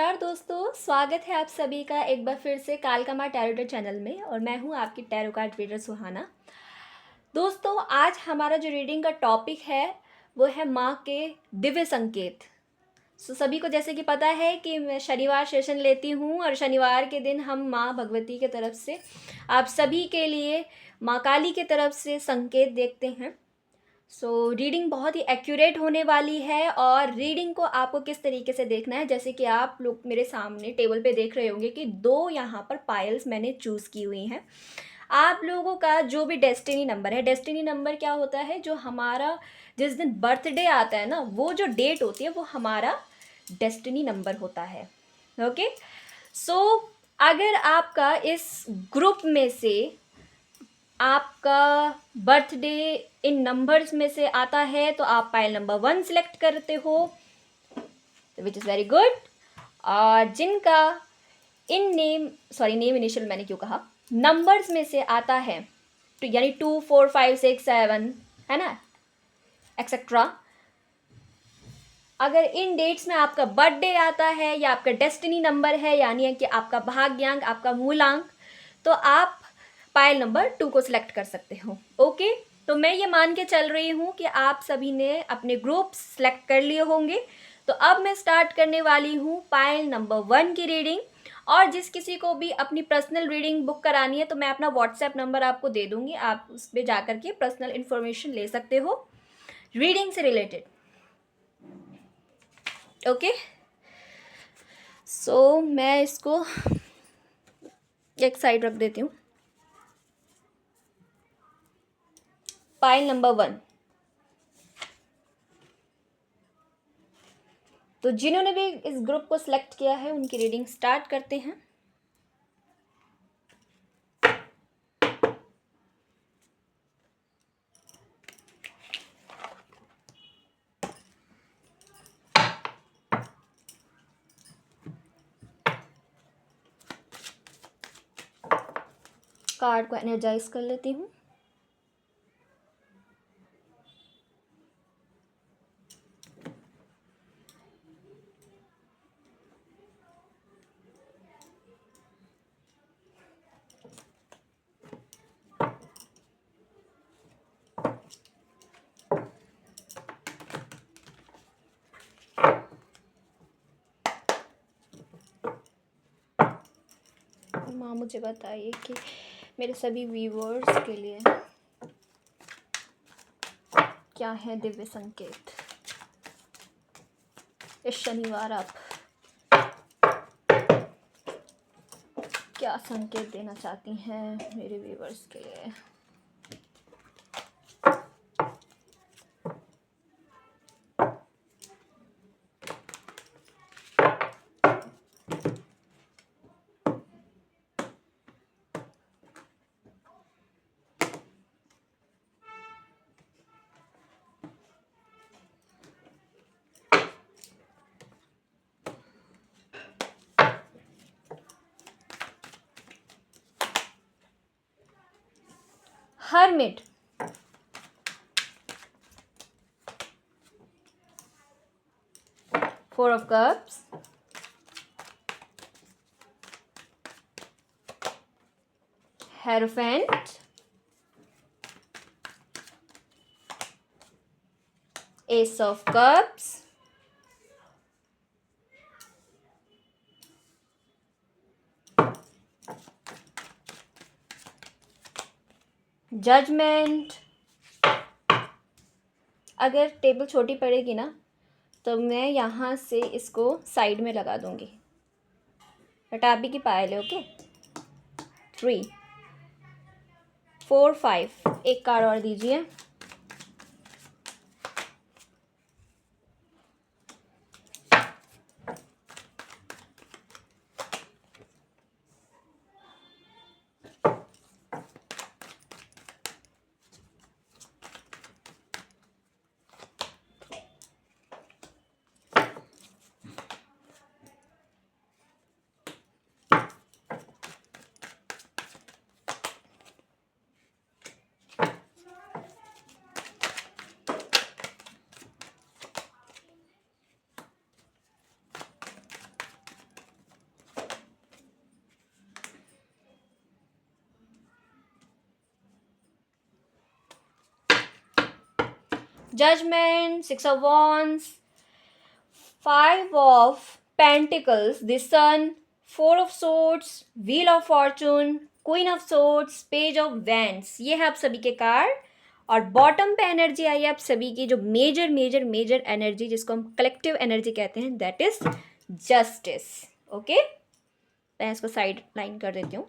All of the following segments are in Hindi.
नमस्कार दोस्तों, स्वागत है आप सभी का एक बार फिर से कालकामा टैरो रीडर चैनल में। और मैं हूं आपकी टैरो कार्ड रीडर सुहाना। दोस्तों, आज हमारा जो रीडिंग का टॉपिक है वो है माँ के दिव्य संकेत। सभी को जैसे कि पता है कि मैं शनिवार सेशन लेती हूं और शनिवार के दिन हम माँ भगवती के तरफ से आप सभी के लिए माँ काली के तरफ से संकेत देखते हैं। रीडिंग बहुत ही एक्यूरेट होने वाली है। और रीडिंग को आपको किस तरीके से देखना है, जैसे कि आप लोग मेरे सामने टेबल पे देख रहे होंगे कि दो यहाँ पर पायल्स मैंने चूज़ की हुई हैं। आप लोगों का जो भी डेस्टिनी नंबर है, डेस्टिनी नंबर क्या होता है, जो हमारा जिस दिन बर्थडे आता है ना, वो जो डेट होती है वो हमारा डेस्टिनी नंबर होता है। ओके, अगर आपका इस ग्रुप में से आपका बर्थडे इन नंबर्स में से आता है तो आप पाइल नंबर 1 सिलेक्ट करते हो, विच इज़ वेरी गुड। और जिनका नेम इनिशियल मैंने क्यों कहा, नंबर्स में से आता है तो यानी 2, 4, 5, 6, 7 है ना, एक्सेट्रा। अगर इन डेट्स में आपका बर्थडे आता है या आपका डेस्टिनी नंबर है, यानी कि आपका भाग्यांक, आपका मूलांक, तो आप पाइल नंबर 2 को सिलेक्ट कर सकते हो। ओके, तो मैं ये मान के चल रही हूँ कि आप सभी ने अपने ग्रुप सिलेक्ट कर लिए होंगे। तो अब मैं स्टार्ट करने वाली हूँ पाइल नंबर 1 की रीडिंग। और जिस किसी को भी अपनी पर्सनल रीडिंग बुक करानी है तो मैं अपना व्हाट्सएप नंबर आपको दे दूँगी, आप उस पर जा करके पर्सनल इन्फॉर्मेशन ले सकते हो रीडिंग से रिलेटेड। ओके, मैं इसको एक साइड रख देती हूँ। Pile number 1। तो जिन्होंने भी इस ग्रुप को सिलेक्ट किया है उनकी रीडिंग स्टार्ट करते हैं। कार्ड को एनर्जाइज कर लेती हूँ। माँ मुझे बताइए कि मेरे सभी व्यूअर्स के लिए क्या है दिव्य संकेत इस शनिवार। आप क्या संकेत देना चाहती हैं मेरे व्यूअर्स के लिए? Hermit, 4 of Cups, Hierophant, Ace of Cups, Judgment। अगर टेबल छोटी पड़ेगी ना तो मैं यहाँ से इसको साइड में लगा दूँगी, बट आप भी की पायल है। ओके, 3, 4, 5। एक कार्ड और दीजिए। Judgement, 6 of Wands, 5 of Pentacles, the Sun, 4 of Swords, Wheel of Fortune, Queen of Swords, Page of Wands। ये है आप सभी के कार्ड। और बॉटम पे एनर्जी आई है आप सभी की, जो मेजर मेजर मेजर एनर्जी, जिसको हम कलेक्टिव एनर्जी कहते हैं, दैट इज जस्टिस। ओके, मैं इसको साइड लाइन कर देती हूँ।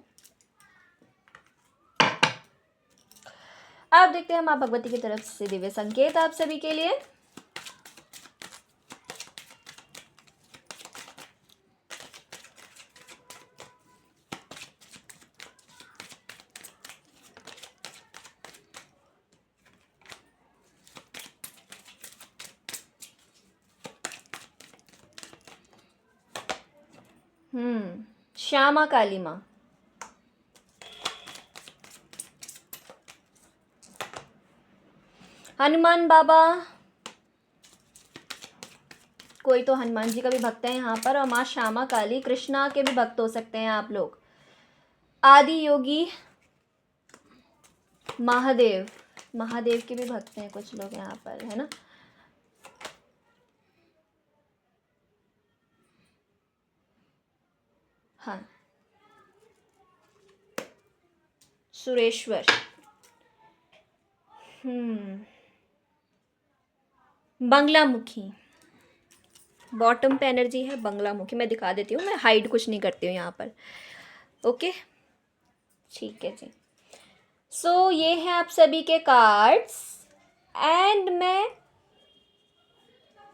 अब देखते हैं माँ भगवती की तरफ से दिव्य संकेत आप सभी के लिए। श्यामा काली माँ, हनुमान बाबा, कोई तो हनुमान जी का भी भक्त है यहाँ पर, और माँ श्यामा काली, कृष्णा के भी भक्त हो सकते हैं आप लोग। आदि योगी, महादेव, महादेव के भी भक्त हैं कुछ लोग यहाँ पर, है ना। हाँ, सुरेश्वर, बंगलामुखी, बॉटम पे एनर्जी है बंगलामुखी। मैं दिखा देती हूँ, मैं हाइड कुछ नहीं करती हूँ यहाँ पर। ओके, ठीक है जी। सो ये है आप सभी के कार्ड्स। एंड मैं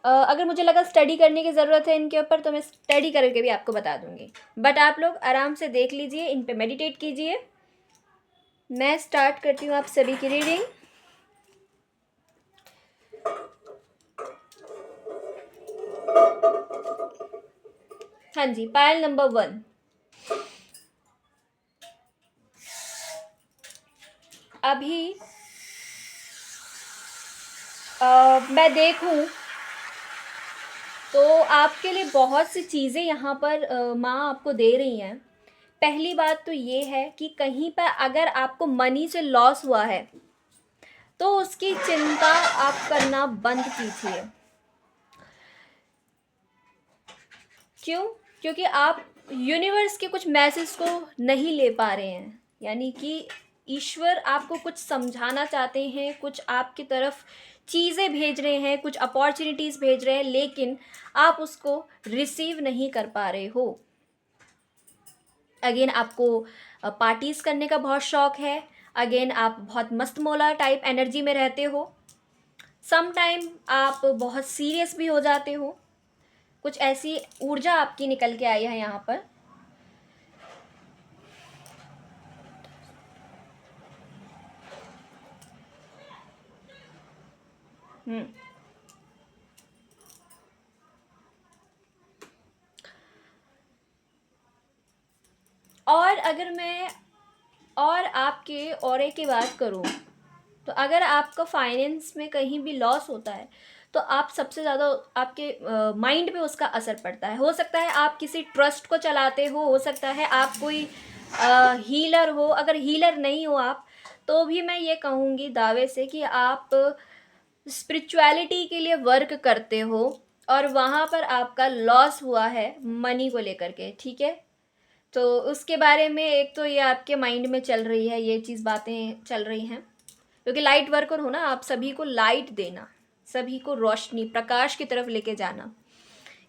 अगर मुझे लगा स्टडी करने की ज़रूरत है इनके ऊपर, तो मैं स्टडी करके भी आपको बता दूंगी, बट आप लोग आराम से देख लीजिए, इन पे मेडिटेट कीजिए। मैं स्टार्ट करती हूँ आप सभी की रीडिंग। हाँ जी, पायल नंबर 1। अभी मैं देखूं तो आपके लिए बहुत सी चीज़ें यहाँ पर माँ आपको दे रही हैं। पहली बात तो ये है कि कहीं पर अगर आपको मनी से लॉस हुआ है तो उसकी चिंता आप करना बंद कीजिए। क्यों? क्योंकि आप यूनिवर्स के कुछ मैसेज को नहीं ले पा रहे हैं, यानी कि ईश्वर आपको कुछ समझाना चाहते हैं, कुछ आपकी तरफ चीज़ें भेज रहे हैं, कुछ अपॉर्चुनिटीज़ भेज रहे हैं, लेकिन आप उसको रिसीव नहीं कर पा रहे हो। अगेन आपको पार्टीज़ करने का बहुत शौक है, अगेन आप बहुत मस्त मौला टाइप एनर्जी में रहते हो, सम टाइम आप बहुत सीरियस भी हो जाते हो। कुछ ऐसी ऊर्जा आपकी निकल के आई है यहाँ पर। और अगर मैं और आपके ऑरे की बात करूँ तो अगर आपका फाइनेंस में कहीं भी लॉस होता है तो आप सबसे ज़्यादा आपके माइंड पे उसका असर पड़ता है। हो सकता है आप किसी ट्रस्ट को चलाते हो सकता है आप कोई हीलर हो। अगर हीलर नहीं हो आप, तो भी मैं ये कहूँगी दावे से कि आप स्पिरिचुअलिटी के लिए वर्क करते हो और वहाँ पर आपका लॉस हुआ है मनी को लेकर के, ठीक है। तो उसके बारे में एक तो ये आपके माइंड में चल रही है, ये चीज़ बातें चल रही हैं, क्योंकि लाइट वर्कर हो ना आप, सभी को लाइट देना, सभी को रोशनी प्रकाश की तरफ लेके जाना,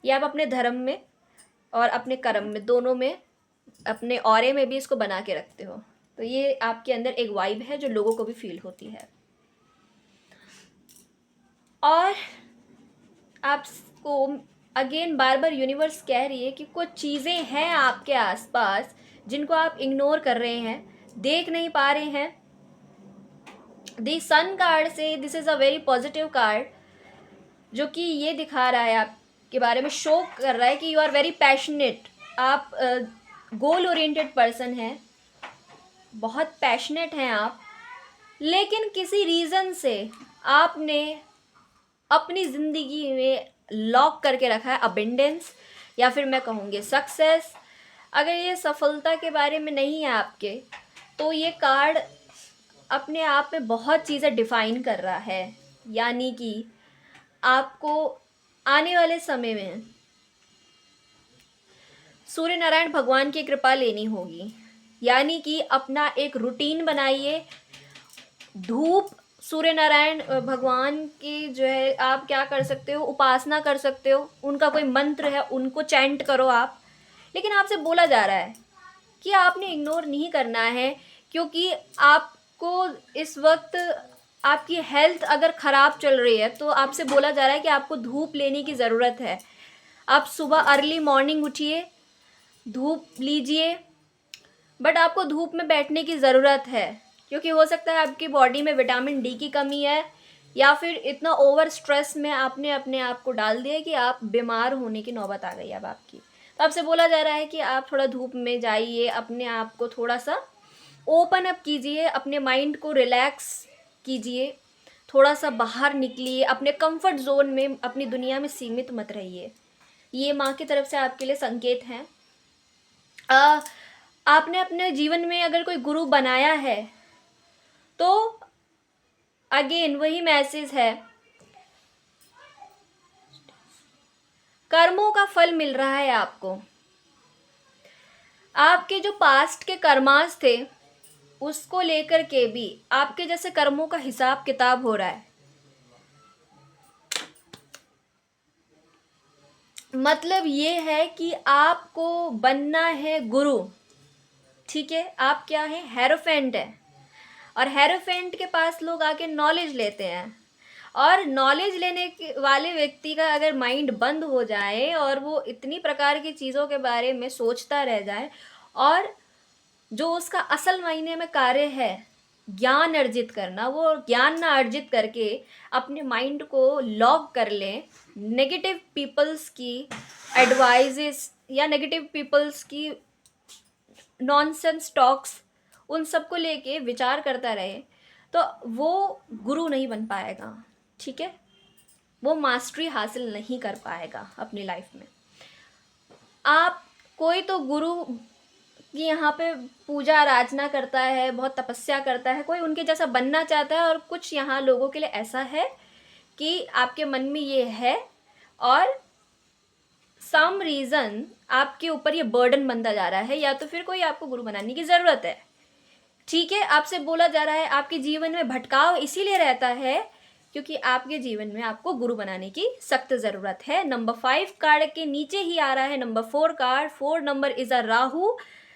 ये आप अपने धर्म में और अपने कर्म में दोनों में, अपने ऑरे में भी इसको बना के रखते हो। तो ये आपके अंदर एक वाइब है जो लोगों को भी फील होती है। और आपको अगेन बार बार यूनिवर्स कह रही है कि कुछ चीज़ें हैं आपके आसपास जिनको आप इग्नोर कर रहे हैं, देख नहीं पा रहे हैं। दी सन कार्ड से this is a very positive card, जो कि ये दिखा रहा है आपके बारे में, शो कर रहा है कि यू आर वेरी पैशनेट। आप गोल ओरिएंटेड पर्सन हैं, बहुत पैशनेट हैं आप, लेकिन किसी रीज़न से आपने अपनी ज़िंदगी में लॉक करके रखा है अबेंडेंस, या फिर मैं कहूँगी सक्सेस। अगर ये सफलता के बारे में नहीं है आपके, तो ये कार्ड अपने आप में बहुत चीज़ें डिफ़ाइन कर रहा है। यानी कि आपको आने वाले समय में सूर्य नारायण भगवान की कृपा लेनी होगी। यानी कि अपना एक रूटीन बनाइए। धूप सूर्य नारायण भगवान की जो है, आप क्या कर सकते हो, उपासना कर सकते हो, उनका कोई मंत्र है उनको चैंट करो आप। लेकिन आपसे बोला जा रहा है कि आपने इग्नोर नहीं करना है, क्योंकि आपको इस वक्त आपकी हेल्थ अगर ख़राब चल रही है तो आपसे बोला जा रहा है कि आपको धूप लेने की ज़रूरत है। आप सुबह अर्ली मॉर्निंग उठिए, धूप लीजिए, बट आपको धूप में बैठने की ज़रूरत है, क्योंकि हो सकता है आपकी बॉडी में विटामिन डी की कमी है, या फिर इतना ओवर स्ट्रेस में आपने अपने आप को डाल दिया कि आप बीमार होने की नौबत आ गई अब आपकी। तो आपसे बोला जा रहा है कि आप थोड़ा धूप में जाइए, अपने आप को थोड़ा सा ओपन अप कीजिए, अपने माइंड को रिलैक्स कीजिए, थोड़ा सा बाहर निकलिए, अपने कंफर्ट जोन में, अपनी दुनिया में सीमित मत रहिए। ये माँ की तरफ से आपके लिए संकेत हैं। आपने अपने जीवन में अगर कोई गुरु बनाया है तो अगेन वही मैसेज है, कर्मों का फल मिल रहा है आपको। आपके जो पास्ट के कर्मास थे उसको लेकर के भी आपके जैसे कर्मों का हिसाब किताब हो रहा है। मतलब ये है कि आपको बनना है गुरु, ठीक है। आप क्या है, हेरोफेंट है, और हेरोफेंट के पास लोग आके नॉलेज लेते हैं, और नॉलेज लेने वाले व्यक्ति का अगर माइंड बंद हो जाए और वो इतनी प्रकार की चीज़ों के बारे में सोचता रह जाए, और जो उसका असल मायने में कार्य है ज्ञान अर्जित करना, वो ज्ञान ना अर्जित करके अपने माइंड को लॉक कर ले नेगेटिव पीपल्स की एडवाइजेस या नेगेटिव पीपल्स की नॉनसेंस टॉक्स, उन सबको लेके विचार करता रहे, तो वो गुरु नहीं बन पाएगा, ठीक है। वो मास्टरी हासिल नहीं कर पाएगा अपनी लाइफ में। आप कोई तो गुरु की यहाँ पे पूजा आराधना करता है, बहुत तपस्या करता है, कोई उनके जैसा बनना चाहता है, और कुछ यहाँ लोगों के लिए ऐसा है कि आपके मन में ये है और सम रीज़न आपके ऊपर ये बर्डन बनता जा रहा है, या तो फिर कोई आपको गुरु बनाने की ज़रूरत है, ठीक है। आपसे बोला जा रहा है, आपके जीवन में भटकाव इसीलिए रहता है क्योंकि आपके जीवन में आपको गुरु बनाने की सख्त ज़रूरत है। नंबर 5 कार्ड के नीचे ही आ रहा है number 4 card. 4 number is a Rahu.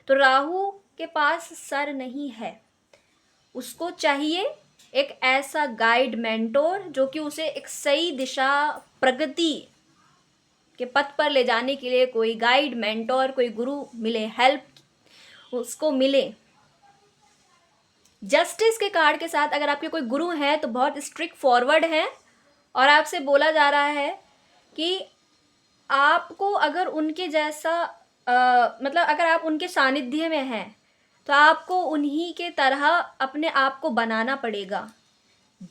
तो राहु के पास सर नहीं है, उसको चाहिए एक ऐसा गाइड मेंटोर जो कि उसे एक सही दिशा, प्रगति के पथ पर ले जाने के लिए कोई गाइड मेंटोर, कोई गुरु मिले, हेल्प उसको मिले। जस्टिस के कार्ड के साथ अगर आपके कोई गुरु हैं तो बहुत स्ट्रिक्ट फॉरवर्ड हैं, और आपसे बोला जा रहा है कि आपको अगर उनके जैसा मतलब अगर आप उनके सानिध्य में हैं तो आपको उन्हीं के तरह अपने आप को बनाना पड़ेगा।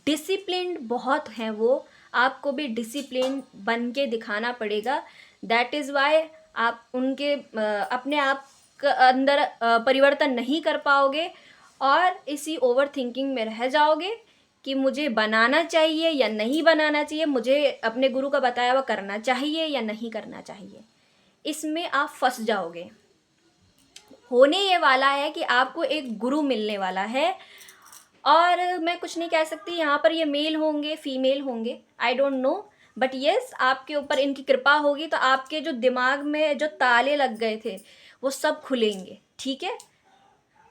डिसिप्लिन्ड बहुत हैं वो, आपको भी डिसिप्लिन बन के दिखाना पड़ेगा। दैट इज़ वाई आप उनके अपने आप के अंदर परिवर्तन नहीं कर पाओगे, और इसी ओवर थिंकिंग में रह जाओगे कि मुझे बनाना चाहिए या नहीं बनाना चाहिए, मुझे अपने गुरु का बताया हुआ करना चाहिए या नहीं करना चाहिए। इसमें आप फंस जाओगे। होने ये वाला है कि आपको एक गुरु मिलने वाला है, और मैं कुछ नहीं कह सकती यहाँ पर ये मेल होंगे फीमेल होंगे, I don't know, but yes आपके ऊपर इनकी कृपा होगी तो आपके जो दिमाग में जो ताले लग गए थे वो सब खुलेंगे, ठीक है।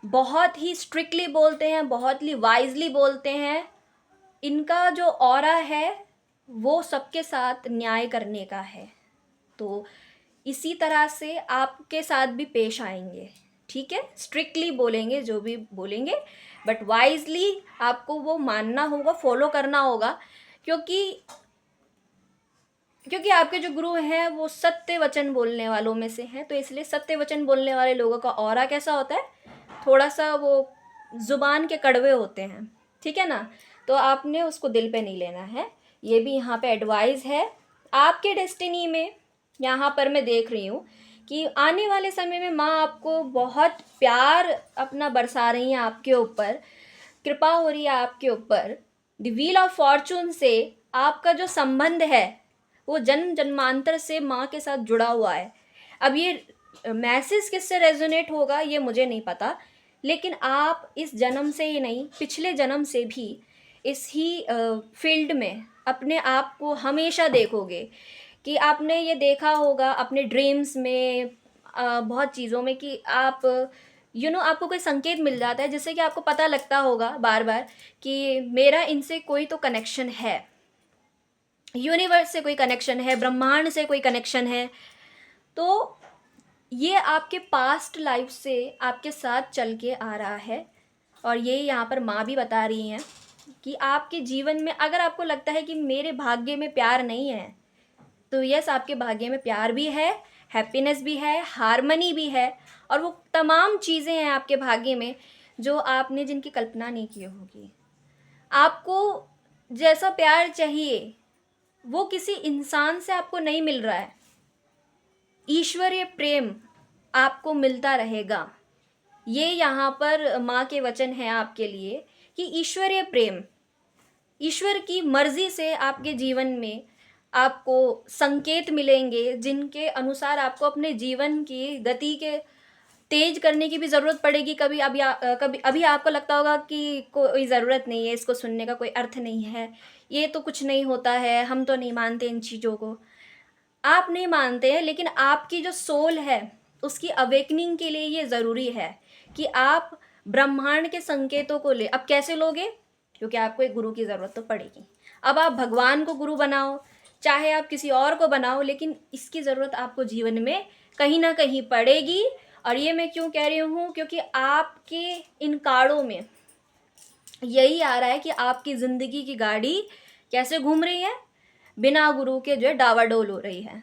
बहुत ही स्ट्रिक्टली बोलते हैं, बहुत ही वाइजली बोलते हैं। इनका जो ऑरा है वो सबके साथ न्याय करने का है, तो इसी तरह से आपके साथ भी पेश आएंगे, ठीक है। स्ट्रिक्टली बोलेंगे जो भी बोलेंगे, बट वाइजली आपको वो मानना होगा, फॉलो करना होगा, क्योंकि आपके जो गुरु हैं वो सत्य वचन बोलने वालों में से हैं। तो इसलिए सत्य वचन बोलने वाले लोगों का ऑरा कैसा होता है, थोड़ा सा वो ज़ुबान के कड़वे होते हैं, ठीक है ना। तो आपने उसको दिल पे नहीं लेना है, ये भी यहाँ पे एडवाइस है। आपके डेस्टिनी में यहाँ पर मैं देख रही हूँ कि आने वाले समय में माँ आपको बहुत प्यार अपना बरसा रही हैं, आपके ऊपर कृपा हो रही है आपके ऊपर, द व्हील ऑफ फॉर्चून से आपका जो संबंध है वो जन्म जन्मांतर से माँ के साथ जुड़ा हुआ है। अब ये मैसेज किससे रेजोनेट होगा ये मुझे नहीं पता, लेकिन आप इस जन्म से ही नहीं, पिछले जन्म से भी इस ही फील्ड में अपने आप को हमेशा देखोगे। कि आपने ये देखा होगा अपने ड्रीम्स में, बहुत चीज़ों में, कि आप आपको कोई संकेत मिल जाता है जिससे कि आपको पता लगता होगा बार बार कि मेरा इनसे कोई तो कनेक्शन है, यूनिवर्स से कोई कनेक्शन है, ब्रह्मांड से कोई कनेक्शन है। तो ये आपके पास्ट लाइफ से आपके साथ चल के आ रहा है। और ये यहाँ पर माँ भी बता रही हैं कि आपके जीवन में अगर आपको लगता है कि मेरे भाग्य में प्यार नहीं है, तो यस, आपके भाग्य में प्यार भी है, हैप्पीनेस भी है, हार्मनी भी है, और वो तमाम चीज़ें हैं आपके भाग्य में जो आपने जिनकी कल्पना नहीं की होगी। आपको जैसा प्यार चाहिए वो किसी इंसान से आपको नहीं मिल रहा है, ईश्वरीय प्रेम आपको मिलता रहेगा। ये यहाँ पर माँ के वचन हैं आपके लिए कि ईश्वरीय प्रेम, ईश्वर की मर्जी से आपके जीवन में आपको संकेत मिलेंगे जिनके अनुसार आपको अपने जीवन की गति के तेज करने की भी ज़रूरत पड़ेगी। कभी अभी आपको लगता होगा कि कोई ज़रूरत नहीं है, इसको सुनने का कोई अर्थ नहीं है, ये तो कुछ नहीं होता है, हम तो नहीं मानते इन चीज़ों को। आप नहीं मानते हैं, लेकिन आपकी जो सोल है उसकी अवेकनिंग के लिए ये ज़रूरी है कि आप ब्रह्मांड के संकेतों को ले। अब कैसे लोगे? क्योंकि आपको एक गुरु की ज़रूरत तो पड़ेगी। अब आप भगवान को गुरु बनाओ, चाहे आप किसी और को बनाओ, लेकिन इसकी ज़रूरत आपको जीवन में कहीं ना कहीं पड़ेगी। और ये मैं क्यों कह रही हूँ? क्योंकि आपके इन कार्डों में यही आ रहा है कि आपकी ज़िंदगी की गाड़ी कैसे घूम रही है, बिना गुरु के जो है डावाडोल हो रही है।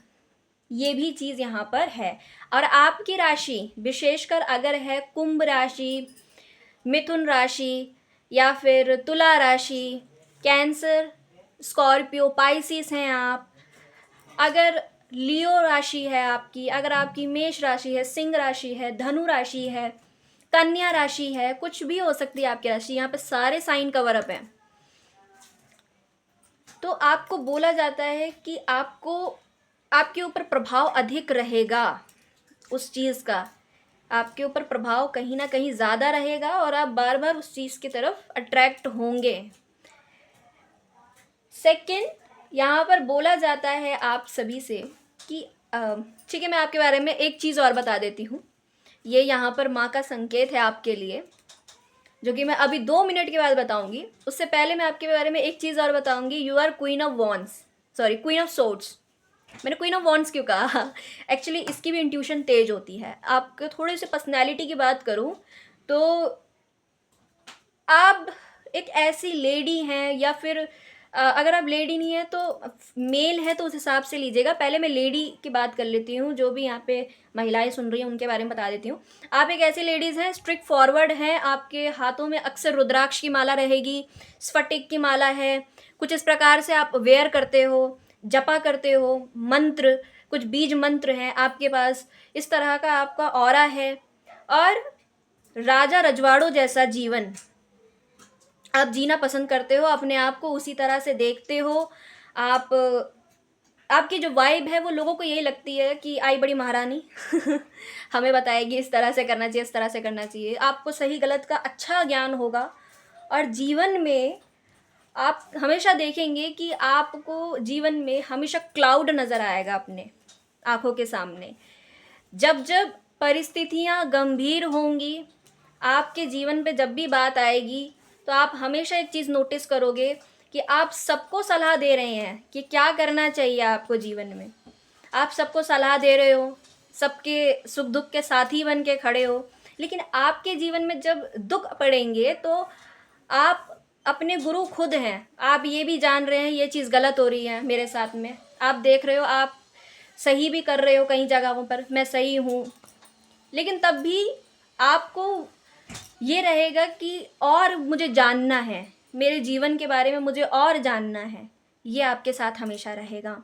ये भी चीज़ यहाँ पर है। और आपकी राशि विशेषकर अगर है कुंभ राशि, मिथुन राशि, या फिर तुला राशि, कैंसर, स्कॉर्पियो, पाइसिस हैं आप, अगर लियो राशि है आपकी, अगर आपकी मेष राशि है, सिंह राशि है, धनु राशि है, कन्या राशि है, कुछ भी हो सकती है आपकी राशि, यहाँ पे सारे साइन कवर अप हैं। तो आपको बोला जाता है कि आपको आपके ऊपर प्रभाव अधिक रहेगा, उस चीज़ का आपके ऊपर प्रभाव कहीं ना कहीं ज़्यादा रहेगा और आप बार बार उस चीज़ की तरफ अट्रैक्ट होंगे। सेकंड, यहाँ पर बोला जाता है आप सभी से कि ठीक है, मैं आपके बारे में एक चीज़ और बता देती हूँ। ये यहाँ पर माँ का संकेत है आपके लिए, जो कि मैं अभी 2 मिनट के बाद बताऊंगी। उससे पहले मैं आपके बारे में एक चीज़ और बताऊंगी। You are queen of wands, sorry queen of swords. मैंने क्वीन ऑफ वॉन्ड्स क्यों कहा? एक्चुअली इसकी भी इंट्यूशन तेज होती है। आपके थोड़े से पर्सनैलिटी की बात करूँ तो आप एक ऐसी लेडी हैं, या फिर अगर आप लेडी नहीं है तो मेल है, तो उस हिसाब से लीजिएगा। पहले मैं लेडी की बात कर लेती हूँ, जो भी यहाँ पे महिलाएं सुन रही हैं उनके बारे में बता देती हूँ। आप एक ऐसी लेडीज़ हैं, स्ट्रिक्ट फॉरवर्ड हैं, आपके हाथों में अक्सर रुद्राक्ष की माला रहेगी, स्फटिक की माला है, कुछ इस प्रकार से आप वेयर करते हो, जपा करते हो, मंत्र, कुछ बीज मंत्र हैं आपके पास, इस तरह का आपका ऑरा है। और राजा रजवाड़ों जैसा जीवन आप जीना पसंद करते हो, अपने आप को उसी तरह से देखते हो। आप आपकी जो वाइब है वो लोगों को यही लगती है कि आई बड़ी महारानी हमें बताएगी इस तरह से करना चाहिए, इस तरह से करना चाहिए। आपको सही गलत का अच्छा ज्ञान होगा और जीवन में आप हमेशा देखेंगे कि आपको जीवन में हमेशा क्लाउड नज़र आएगा अपने आँखों के सामने। जब जब परिस्थितियाँ गंभीर होंगी आपके जीवन पे, जब भी बात आएगी, तो आप हमेशा एक चीज़ नोटिस करोगे कि आप सबको सलाह दे रहे हैं कि क्या करना चाहिए आपको जीवन में। आप सबको सलाह दे रहे हो, सबके सुख दुख के साथी बन के खड़े हो, लेकिन आपके जीवन में जब दुख पड़ेंगे तो आप अपने गुरु खुद हैं। आप ये भी जान रहे हैं ये चीज़ गलत हो रही है मेरे साथ में, आप देख रहे हो आप सही भी कर रहे हो कई जगहों पर, मैं सही हूँ, लेकिन तब भी आपको ये रहेगा कि और मुझे जानना है, मेरे जीवन के बारे में मुझे और जानना है। ये आपके साथ हमेशा रहेगा।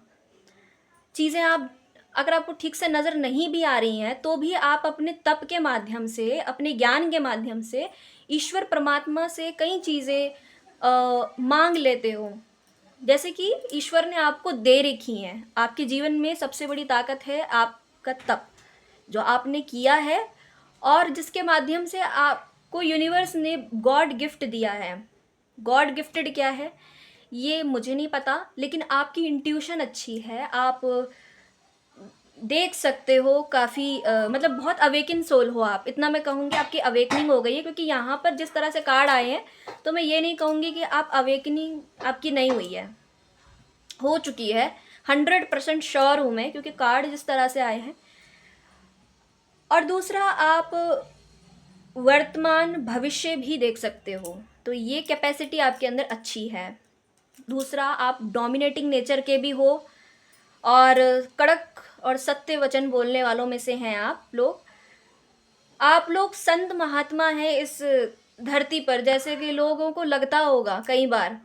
चीज़ें आप अगर आपको ठीक से नज़र नहीं भी आ रही हैं तो भी आप अपने तप के माध्यम से, अपने ज्ञान के माध्यम से, ईश्वर परमात्मा से कई चीज़ें मांग लेते हो, जैसे कि ईश्वर ने आपको दे रखी हैं। आपके जीवन में सबसे बड़ी ताकत है आपका तप, जो आपने किया है और जिसके माध्यम से आपको यूनिवर्स ने गॉड गिफ्ट दिया है। गॉड गिफ्टेड क्या है ये मुझे नहीं पता, लेकिन आपकी इंट्यूशन अच्छी है। आप देख सकते हो काफ़ी मतलब बहुत अवेकन सोल हो आप, इतना मैं कहूँगी आपकी अवेकनिंग हो गई है। क्योंकि यहाँ पर जिस तरह से कार्ड आए हैं तो मैं ये नहीं कहूँगी कि आप अवेकनिंग आपकी नहीं हुई है, हो चुकी है। 100% श्योर हूँ मैं, क्योंकि कार्ड जिस तरह से आए हैं। और दूसरा, आप वर्तमान भविष्य भी देख सकते हो, तो ये कैपेसिटी आपके अंदर अच्छी है। दूसरा, आप डोमिनेटिंग नेचर के भी हो और कड़क और सत्य वचन बोलने वालों में से हैं आप लोग। आप लोग संत महात्मा हैं इस धरती पर, जैसे कि लोगों को लगता होगा कई बार,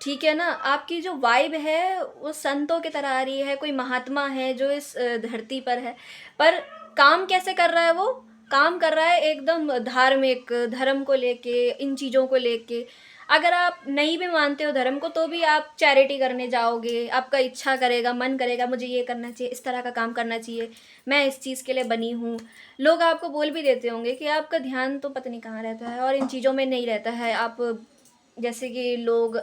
ठीक है ना। आपकी जो वाइब है वो संतों की तरह आ रही है, कोई महात्मा है जो इस धरती पर है। पर काम कैसे कर रहा है वो? काम कर रहा है एकदम धार्मिक, धर्म को लेके, इन चीज़ों को लेके। अगर आप नहीं भी मानते हो धर्म को, तो भी आप चैरिटी करने जाओगे, आपका इच्छा करेगा, मन करेगा मुझे ये करना चाहिए, इस तरह का काम करना चाहिए, मैं इस चीज़ के लिए बनी हूँ। लोग आपको बोल भी देते होंगे कि आपका ध्यान तो पता नहीं कहाँ रहता है और इन चीज़ों में नहीं रहता है। आप जैसे कि लोग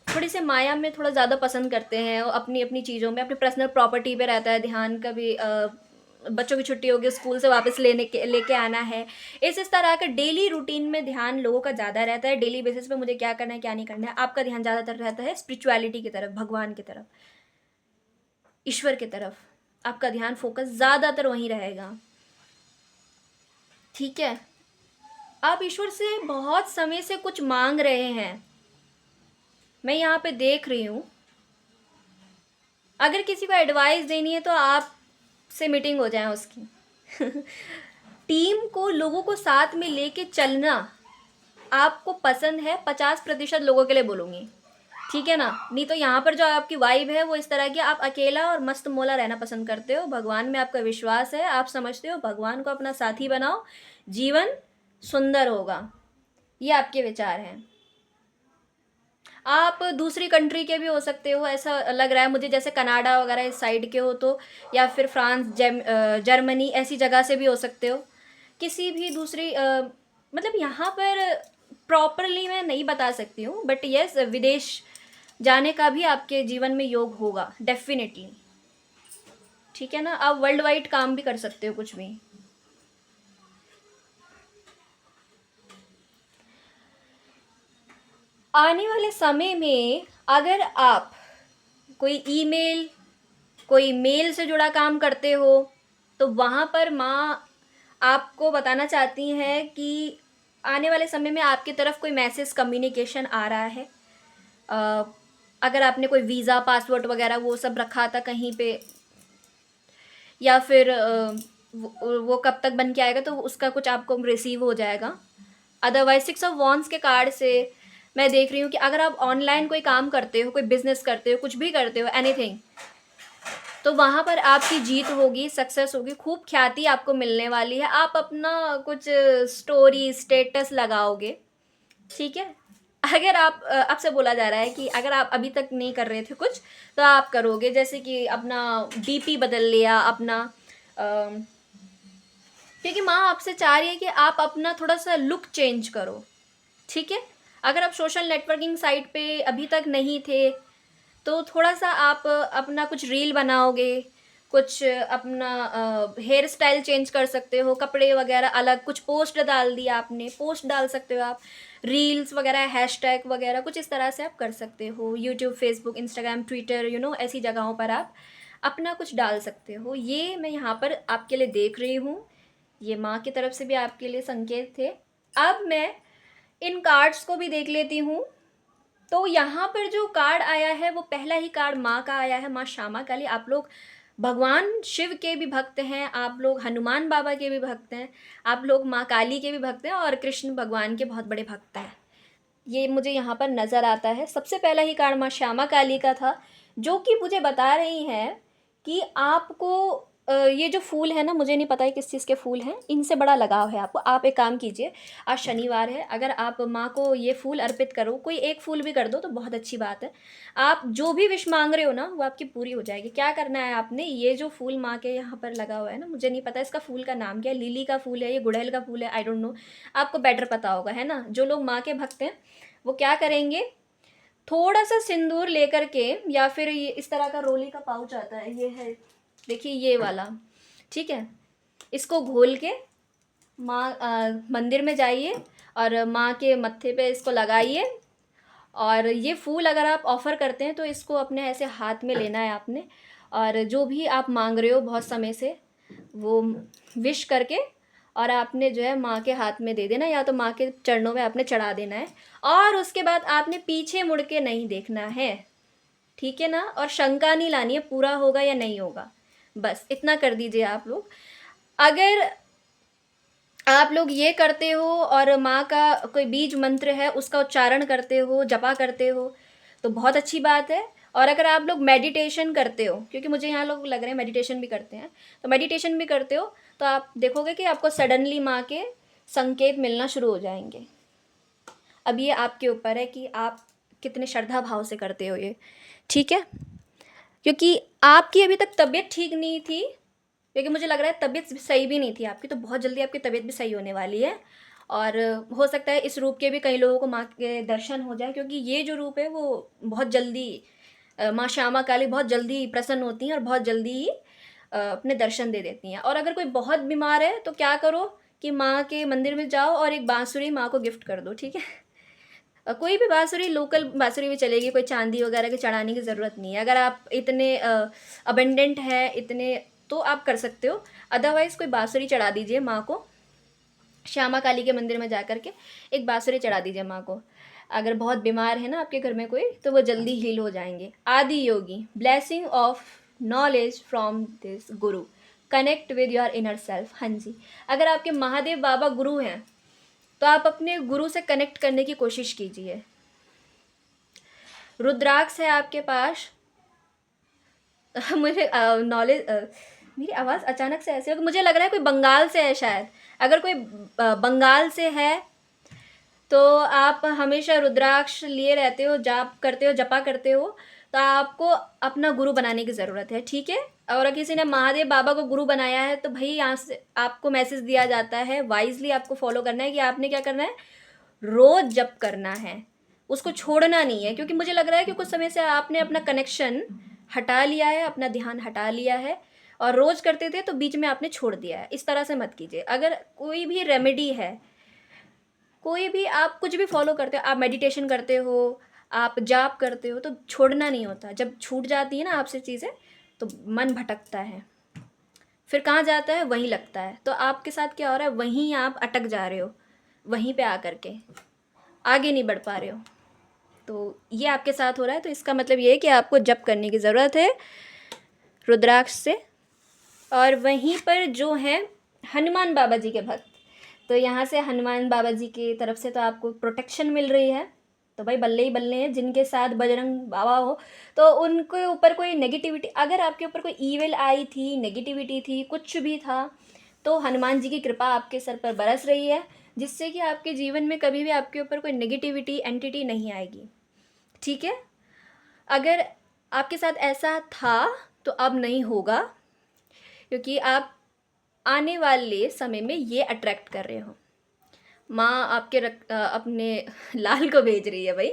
थोड़ी सी माया में थोड़ा ज़्यादा पसंद करते हैं, और अपनी अपनी चीज़ों में, अपनी पर्सनल प्रॉपर्टी पे रहता है ध्यान। कभी बच्चों की छुट्टी होगी, स्कूल से वापस लेके आना है, इस तरह के डेली रूटीन में ध्यान लोगों का ज़्यादा रहता है। डेली बेसिस पे मुझे क्या करना है क्या नहीं करना है। आपका ध्यान ज़्यादातर रहता है स्पिरिचुअलिटी की तरफ, भगवान की तरफ, ईश्वर की तरफ। आपका ध्यान फोकस ज़्यादातर वहीं रहेगा, ठीक है। आप ईश्वर से बहुत समय से कुछ मांग रहे हैं, मैं यहाँ पे देख रही हूँ। अगर किसी को एडवाइस देनी है तो आप से मीटिंग हो जाए उसकी। टीम को, लोगों को साथ में लेके चलना आपको पसंद है, 50% लोगों के लिए बोलूँगी, ठीक है ना। नहीं तो यहाँ पर जो आपकी वाइब है वो इस तरह की, आप अकेला और मस्त मोला रहना पसंद करते हो। भगवान में आपका विश्वास है, आप समझते हो भगवान को अपना साथी बनाओ, जीवन सुंदर होगा, ये आपके विचार हैं। आप दूसरी कंट्री के भी हो सकते हो, ऐसा लग रहा है मुझे, जैसे कनाडा वगैरह इस साइड के हो तो, या फिर फ्रांस, जर्मनी, ऐसी जगह से भी हो सकते हो। किसी भी दूसरी मतलब यहाँ पर प्रॉपरली मैं नहीं बता सकती हूँ, बट यस, विदेश जाने का भी आपके जीवन में योग होगा डेफिनेटली, ठीक है ना। आप वर्ल्ड वाइड काम भी कर सकते हो कुछ भी। आने वाले समय में अगर आप कोई ईमेल, कोई मेल से जुड़ा काम करते हो, तो वहाँ पर माँ आपको बताना चाहती हैं कि आने वाले समय में आपकी तरफ कोई मैसेज, कम्युनिकेशन आ रहा है। अगर आपने कोई वीज़ा, पासवर्ड वगैरह वो सब रखा था कहीं पे, या फिर वो कब तक बन के आएगा, तो उसका कुछ आपको रिसीव हो जाएगा। अदरवाइज 6 ऑफ वॉन्ड्स के कार्ड से मैं देख रही हूँ कि अगर आप ऑनलाइन कोई काम करते हो, कोई बिजनेस करते हो, कुछ भी करते हो, एनीथिंग, तो वहाँ पर आपकी जीत होगी, सक्सेस होगी, खूब ख्याति आपको मिलने वाली है। आप अपना कुछ स्टोरी, स्टेटस लगाओगे, ठीक है। अगर आप आपसे बोला जा रहा है कि अगर आप अभी तक नहीं कर रहे थे कुछ, तो आप करोगे, जैसे कि अपना डीपी बदल लिया अपना, क्योंकि माँ आपसे चाह रही है कि आप अपना थोड़ा सा लुक चेंज करो, ठीक है। अगर आप सोशल नेटवर्किंग साइट पे अभी तक नहीं थे, तो थोड़ा सा आप अपना कुछ रील बनाओगे, कुछ अपना हेयर स्टाइल चेंज कर सकते हो, कपड़े वगैरह अलग, कुछ पोस्ट डाल दिया आपने, पोस्ट डाल सकते हो आप, रील्स वगैरह, हैशटैग वगैरह, कुछ इस तरह से आप कर सकते हो। यूट्यूब, फेसबुक, इंस्टाग्राम, ट्विटर, ऐसी जगहों पर आप अपना कुछ डाल सकते हो। ये मैं यहाँ पर आपके लिए देख रही हूँ, ये माँ की तरफ से भी आपके लिए संकेत थे। अब मैं इन कार्ड्स को भी देख लेती हूँ। तो यहाँ पर जो कार्ड आया है वो पहला ही कार्ड माँ का आया है, माँ श्यामा काली। आप लोग भगवान शिव के भी भक्त हैं, आप लोग हनुमान बाबा के भी भक्त हैं, आप लोग माँ काली के भी भक्त हैं, और कृष्ण भगवान के बहुत बड़े भक्त हैं, ये मुझे यहाँ पर नज़र आता है। सबसे पहला ही कार्ड माँ श्यामा काली का था, जो कि मुझे बता रही हैं कि आपको ये जो फूल है ना, मुझे नहीं पता है किस चीज़ के फूल हैं, इनसे बड़ा लगाव है आपको। आप एक काम कीजिए, आज शनिवार है, अगर आप माँ को ये फूल अर्पित करो, कोई एक फूल भी कर दो तो बहुत अच्छी बात है। आप जो भी विश मांग रहे हो ना, वो आपकी पूरी हो जाएगी। क्या करना है आपने, ये जो फूल माँ के यहाँ पर लगा हुआ है ना, मुझे नहीं पता इसका फूल का नाम क्या है, लिली का फूल है, ये गुड़हल का फूल है, आई डोंट नो, आपको बेटर पता होगा, है ना। जो लोग माँ के भक्त हैं वो क्या करेंगे, थोड़ा सा सिंदूर लेकर के, या फिर ये इस तरह का रोली का पाउच आता है, ये है, देखिए ये वाला, ठीक है, इसको घोल के माँ मंदिर में जाइए और माँ के मत्थे पे इसको लगाइए। और ये फूल अगर आप ऑफ़र करते हैं तो इसको अपने ऐसे हाथ में लेना है आपने, और जो भी आप मांग रहे हो बहुत समय से, वो विश करके और आपने जो है माँ के हाथ में दे देना, या तो माँ के चरणों में आपने चढ़ा देना है। और उसके बाद आपने पीछे मुड़ के नहीं देखना है, ठीक है ना। और शंका नहीं लानी है पूरा होगा या नहीं होगा, बस इतना कर दीजिए आप लोग। अगर आप लोग ये करते हो और माँ का कोई बीज मंत्र है उसका उच्चारण करते हो, जपा करते हो, तो बहुत अच्छी बात है। और अगर आप लोग मेडिटेशन करते हो, क्योंकि मुझे यहाँ लोग लग रहे हैं मेडिटेशन भी करते हैं, तो मेडिटेशन भी करते हो तो आप देखोगे कि आपको सडनली माँ के संकेत मिलना शुरू हो जाएंगे। अब ये आपके ऊपर है कि आप कितने श्रद्धा भाव से करते हो ये, ठीक है। क्योंकि आपकी अभी तक तबीयत ठीक नहीं थी, क्योंकि मुझे लग रहा है तबीयत सही भी नहीं थी आपकी, तो बहुत जल्दी आपकी तबीयत भी सही होने वाली है। और हो सकता है इस रूप के भी कई लोगों को माँ के दर्शन हो जाए, क्योंकि ये जो रूप है वो बहुत जल्दी माँ श्यामा काली बहुत जल्दी प्रसन्न होती हैं और बहुत जल्दी ही अपने दर्शन दे देती हैं। और अगर कोई बहुत बीमार है तो क्या करो कि माँ के मंदिर में जाओ और एक बांसुरी माँ को गिफ्ट कर दो, ठीक है। कोई भी बांसुरी, लोकल बांसुरी भी चलेगी, कोई चांदी वगैरह के चढ़ाने की ज़रूरत नहीं है। अगर आप इतने अबेंडेंट है इतने, तो आप कर सकते हो। अदरवाइज़ कोई बांसुरी चढ़ा दीजिए माँ को, श्यामा काली के मंदिर में जा कर के एक बांसुरी चढ़ा दीजिए माँ को। अगर बहुत बीमार है ना आपके घर में कोई, तो वो जल्दी हील हो जाएंगे। Adiyogi, blessing of knowledge from this guru, connect with your inner self. हाँ जी, अगर आपके महादेव बाबा गुरु हैं तो आप अपने गुरु से कनेक्ट करने की कोशिश कीजिए। रुद्राक्ष है आपके पास। मुझे नॉलेज, मेरी आवाज़ अचानक से ऐसे हो कि मुझे लग रहा है कोई बंगाल से है शायद। अगर कोई बंगाल से है तो आप हमेशा रुद्राक्ष लिए रहते हो, जाप करते हो, जपा करते हो, तो आपको अपना गुरु बनाने की ज़रूरत है, ठीक है। और किसी ने महादेव बाबा को गुरु बनाया है तो भाई यहाँ से आपको मैसेज दिया जाता है, वाइजली आपको फॉलो करना है कि आपने क्या करना है, रोज़ जप करना है, उसको छोड़ना नहीं है। क्योंकि मुझे लग रहा है कि कुछ समय से आपने अपना कनेक्शन हटा लिया है, अपना ध्यान हटा लिया है, और रोज़ करते थे तो बीच में आपने छोड़ दिया है। इस तरह से मत कीजिए। अगर कोई भी रेमेडी है, कोई भी आप कुछ भी फॉलो करते हो, आप मेडिटेशन करते हो, आप जाप करते हो, तो छोड़ना नहीं होता। जब छूट जाती है ना आपसे चीज़ें तो मन भटकता है, फिर कहाँ जाता है, वहीं लगता है। तो आपके साथ क्या हो रहा है, वहीं आप अटक जा रहे हो, वहीं पे आकर के आगे नहीं बढ़ पा रहे हो। तो ये आपके साथ हो रहा है, तो इसका मतलब ये है कि आपको जप करने की ज़रूरत है रुद्राक्ष से। और वहीं पर जो है हनुमान बाबा जी के भक्त, तो यहाँ से हनुमान बाबा जी की तरफ से तो आपको प्रोटेक्शन मिल रही है। तो भाई बल्ले ही बल्ले हैं, जिनके साथ बजरंग बाबा हो तो उनके ऊपर कोई नेगेटिविटी, अगर आपके ऊपर कोई ईविल आई थी, नेगेटिविटी थी, कुछ भी था, तो हनुमान जी की कृपा आपके सर पर बरस रही है, जिससे कि आपके जीवन में कभी भी आपके ऊपर कोई नेगेटिविटी एंटिटी नहीं आएगी, ठीक है। अगर आपके साथ ऐसा था तो अब नहीं होगा, क्योंकि आप आने वाले समय में ये अट्रैक्ट कर रहे हो। माँ आपके अपने लाल को भेज रही है भाई,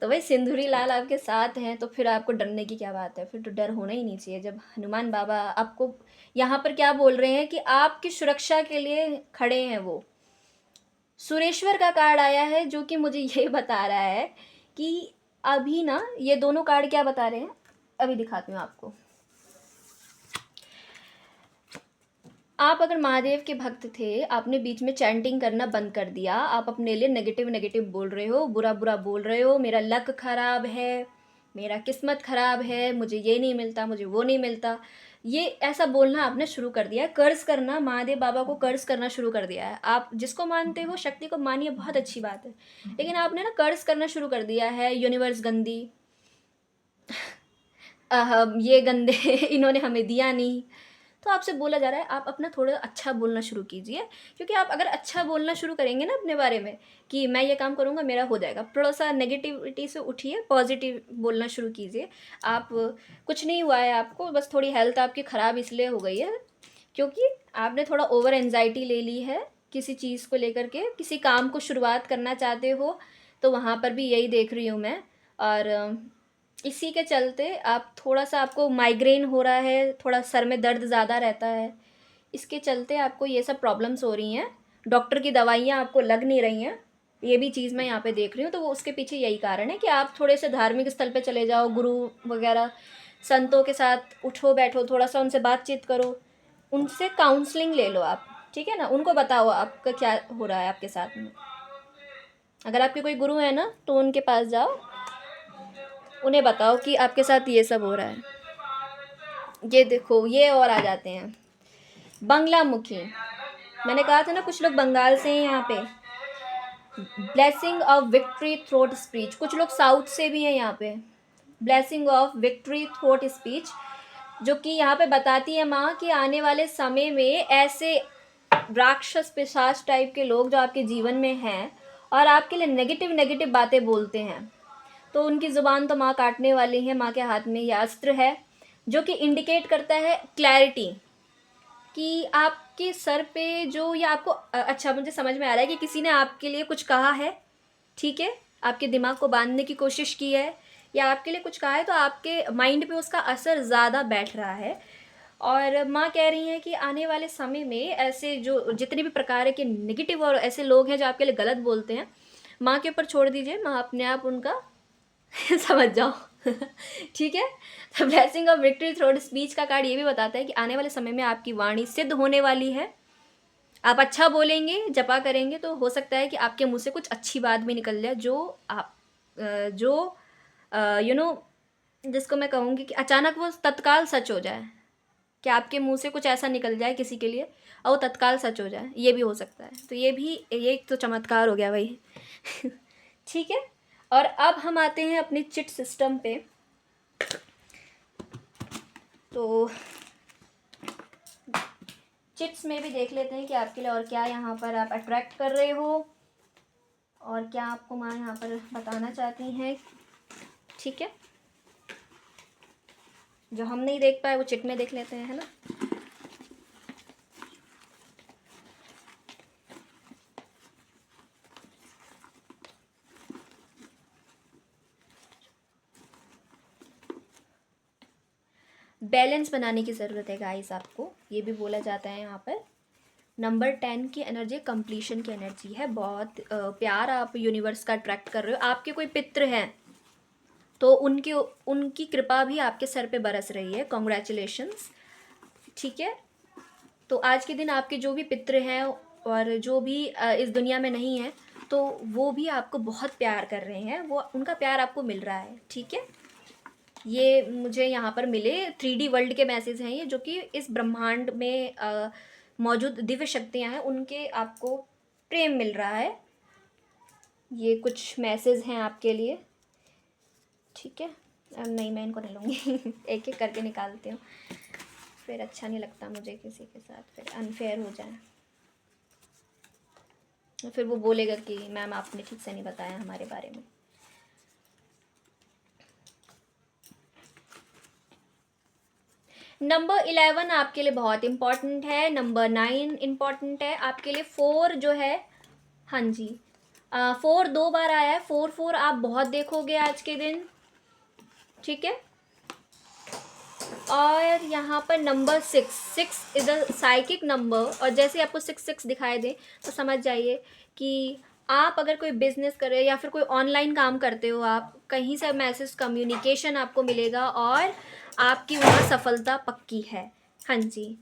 तो भाई सिंदूरी लाल आपके साथ हैं, तो फिर आपको डरने की क्या बात है, फिर तो डर होना ही नहीं चाहिए। जब हनुमान बाबा आपको यहाँ पर क्या बोल रहे हैं कि आपकी सुरक्षा के लिए खड़े हैं। वो सुरेश्वर का कार्ड आया है जो कि मुझे ये बता रहा है कि अभी ना ये दोनों कार्ड क्या बता रहे हैं, अभी दिखाती हूँ आपको। आप अगर महादेव के भक्त थे, आपने बीच में चैंटिंग करना बंद कर दिया, आप अपने लिए नेगेटिव नेगेटिव बोल रहे हो, बुरा बुरा बोल रहे हो, मेरा लक खराब है, मेरा किस्मत खराब है, मुझे ये नहीं मिलता, मुझे वो नहीं मिलता, ये ऐसा बोलना आपने शुरू कर दिया है। कर्ज करना, महादेव बाबा को कर्ज करना शुरू कर दिया है। आप जिसको मानते हो, शक्ति को मानिए, बहुत अच्छी बात है, लेकिन आपने ना कर्ज करना शुरू कर दिया है। यूनिवर्स गंदी, ये गंदे इन्होंने हमें दिया नहीं, तो आपसे बोला जा रहा है आप अपना थोड़ा अच्छा बोलना शुरू कीजिए, क्योंकि आप अगर अच्छा बोलना शुरू करेंगे ना अपने बारे में कि मैं ये काम करूँगा मेरा हो जाएगा, थोड़ा सा नेगेटिविटी से उठिए, पॉजिटिव बोलना शुरू कीजिए। आप कुछ नहीं हुआ है आपको, बस थोड़ी हेल्थ आपकी ख़राब इसलिए हो गई है क्योंकि आपने थोड़ा ओवर एंजाइटी ले ली है किसी चीज़ को लेकर के, किसी काम को शुरुआत करना चाहते हो तो वहाँ पर भी यही देख रही हूँ मैं। और इसी के चलते आप थोड़ा सा, आपको माइग्रेन हो रहा है, थोड़ा सर में दर्द ज़्यादा रहता है, इसके चलते आपको ये सब प्रॉब्लम्स हो रही हैं। डॉक्टर की दवाइयाँ आपको लग नहीं रही हैं, ये भी चीज़ मैं यहाँ पे देख रही हूँ। तो वो उसके पीछे यही कारण है कि आप थोड़े से धार्मिक स्थल पे चले जाओ, गुरु वगैरह संतों के साथ उठो बैठो, थोड़ा सा उनसे बातचीत करो, उनसे काउंसलिंग ले लो आप, ठीक है ना। उनको बताओ आपका क्या हो रहा है आपके साथ में। अगर आपके कोई गुरु है ना तो उनके पास जाओ, उन्हें बताओ कि आपके साथ ये सब हो रहा है। ये देखो, ये और आ जाते हैं बंगला मुखी। मैंने कहा था ना कुछ लोग बंगाल से हैं यहाँ पे। Blessing of victory throat speech, कुछ लोग साउथ से भी हैं यहाँ पे। Blessing of victory throat speech, जो कि यहाँ पे बताती है माँ कि आने वाले समय में ऐसे राक्षस पिशाच टाइप के लोग जो आपके जीवन में हैं और आपके लिए नेगेटिव नेगेटिव बातें बोलते हैं, तो उनकी ज़ुबान तो माँ काटने वाली है। माँ के हाथ में यह अस्त्र है जो कि इंडिकेट करता है क्लैरिटी, कि आपके सर पे जो, या आपको अच्छा मुझे समझ में आ रहा है कि किसी ने आपके लिए कुछ कहा है, ठीक है, आपके दिमाग को बांधने की कोशिश की है या आपके लिए कुछ कहा है, तो आपके माइंड पे उसका असर ज़्यादा बैठ रहा है। और माँ कह रही हैं कि आने वाले समय में ऐसे जो जितने भी प्रकार के नेगेटिव और ऐसे लोग हैं जो आपके लिए गलत बोलते हैं, माँ के ऊपर छोड़ दीजिए, माँ अपने आप उनका समझ जाओ। ठीक है। तो blessing of victory throat speech का कार्ड ये भी बताता है कि आने वाले समय में आपकी वाणी सिद्ध होने वाली है। आप अच्छा बोलेंगे, जपा करेंगे, तो हो सकता है कि आपके मुंह से कुछ अच्छी बात भी निकल जाए, जो आप जो यू नो जिसको मैं कहूँगी कि अचानक वो तत्काल सच हो जाए, कि आपके मुंह से कुछ ऐसा निकल जाए किसी के लिए और वो तत्काल सच हो जाए, ये भी हो सकता है। तो ये तो चमत्कार हो गया भाई। ठीक है। और अब हम आते हैं अपने चिट सिस्टम पे। तो चिट्स में भी देख लेते हैं कि आपके लिए और क्या यहाँ पर आप अट्रैक्ट कर रहे हो और क्या आपको माँ यहाँ पर बताना चाहती हैं। ठीक है, जो हम नहीं देख पाए वो चिट में देख लेते हैं, है ना। बैलेंस बनाने की ज़रूरत है गाइस आपको, ये भी बोला जाता है यहाँ पर। नंबर 10 की एनर्जी कंप्लीशन की एनर्जी है। बहुत प्यार आप यूनिवर्स का अट्रैक्ट कर रहे हो। आपके कोई पितृ हैं तो उनकी कृपा भी आपके सर पे बरस रही है। कॉन्ग्रेचुलेशंस। ठीक है। तो आज के दिन आपके जो भी पितृ हैं और जो भी इस दुनिया में नहीं है, तो वो भी आपको बहुत प्यार कर रहे हैं, वो उनका प्यार आपको मिल रहा है। ठीक है। ये मुझे यहाँ पर मिले 3D वर्ल्ड के मैसेज हैं ये, जो कि इस ब्रह्मांड में मौजूद दिव्य शक्तियाँ हैं, उनके आपको प्रेम मिल रहा है। ये कुछ मैसेज हैं आपके लिए। ठीक है। अब नहीं, मैं इनको नहीं लूँगी। एक एक करके निकालती हूँ, फिर अच्छा नहीं लगता मुझे किसी के साथ, फिर अनफेयर हो जाए, फिर वो बोलेगा कि मैम आपने ठीक से नहीं बताया हमारे बारे में। नंबर 11 आपके लिए बहुत इम्पॉर्टेंट है। नंबर 9 इम्पॉर्टेंट है आपके लिए। 4 जो है, हाँ जी, 4 2 बार आया है। 4 4 आप बहुत देखोगे आज के दिन। ठीक है। और यहाँ पर number 6 6 is a psychic number, और जैसे आपको 6 6 दिखाई दे तो समझ जाइए कि आप अगर कोई बिजनेस कर रहे हो या फिर कोई ऑनलाइन काम करते हो, आप कहीं से मैसेज कम्युनिकेशन आपको मिलेगा और आपकी वहाँ सफलता पक्की है। हाँ जी।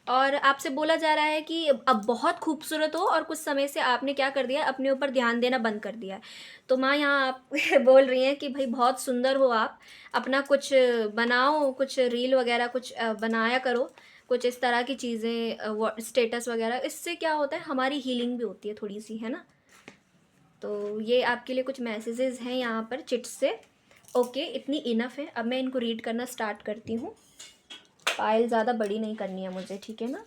और आपसे बोला जा रहा है कि अब बहुत खूबसूरत हो और कुछ समय से आपने क्या कर दिया, अपने ऊपर ध्यान देना बंद कर दिया है। तो माँ यहाँ आप बोल रही हैं कि भाई बहुत सुंदर हो आप, अपना कुछ बनाओ, कुछ रील वगैरह कुछ बनाया करो, कुछ इस तरह की चीज़ें, स्टेटस वगैरह। इससे क्या होता है, हमारी हीलिंग भी होती है थोड़ी सी, है ना। तो ये आपके लिए कुछ मैसेजेस हैं यहाँ पर चिट्स से। ओके, इतनी इनफ है। अब मैं इनको रीड करना स्टार्ट करती हूँ। फाइल ज़्यादा बड़ी नहीं करनी है मुझे, ठीक है ना।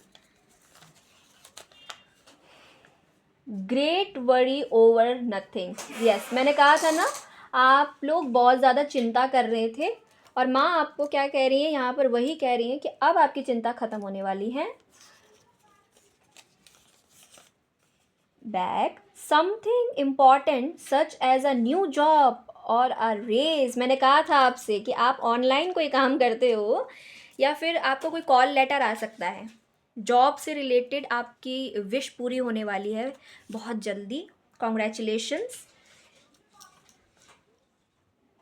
Great worry over nothing. Yes, मैंने कहा था ना आप लोग बहुत ज़्यादा चिंता कर रहे थे, और माँ आपको क्या कह रही है यहाँ पर, वही कह रही है कि अब आपकी चिंता ख़त्म होने वाली है। Back something important such as a new job और अ रेज। मैंने कहा था आपसे कि आप ऑनलाइन कोई काम करते हो या फिर आपको कोई कॉल लेटर आ सकता है, जॉब से रिलेटेड आपकी विश पूरी होने वाली है बहुत जल्दी। कॉन्ग्रेचुलेशंस।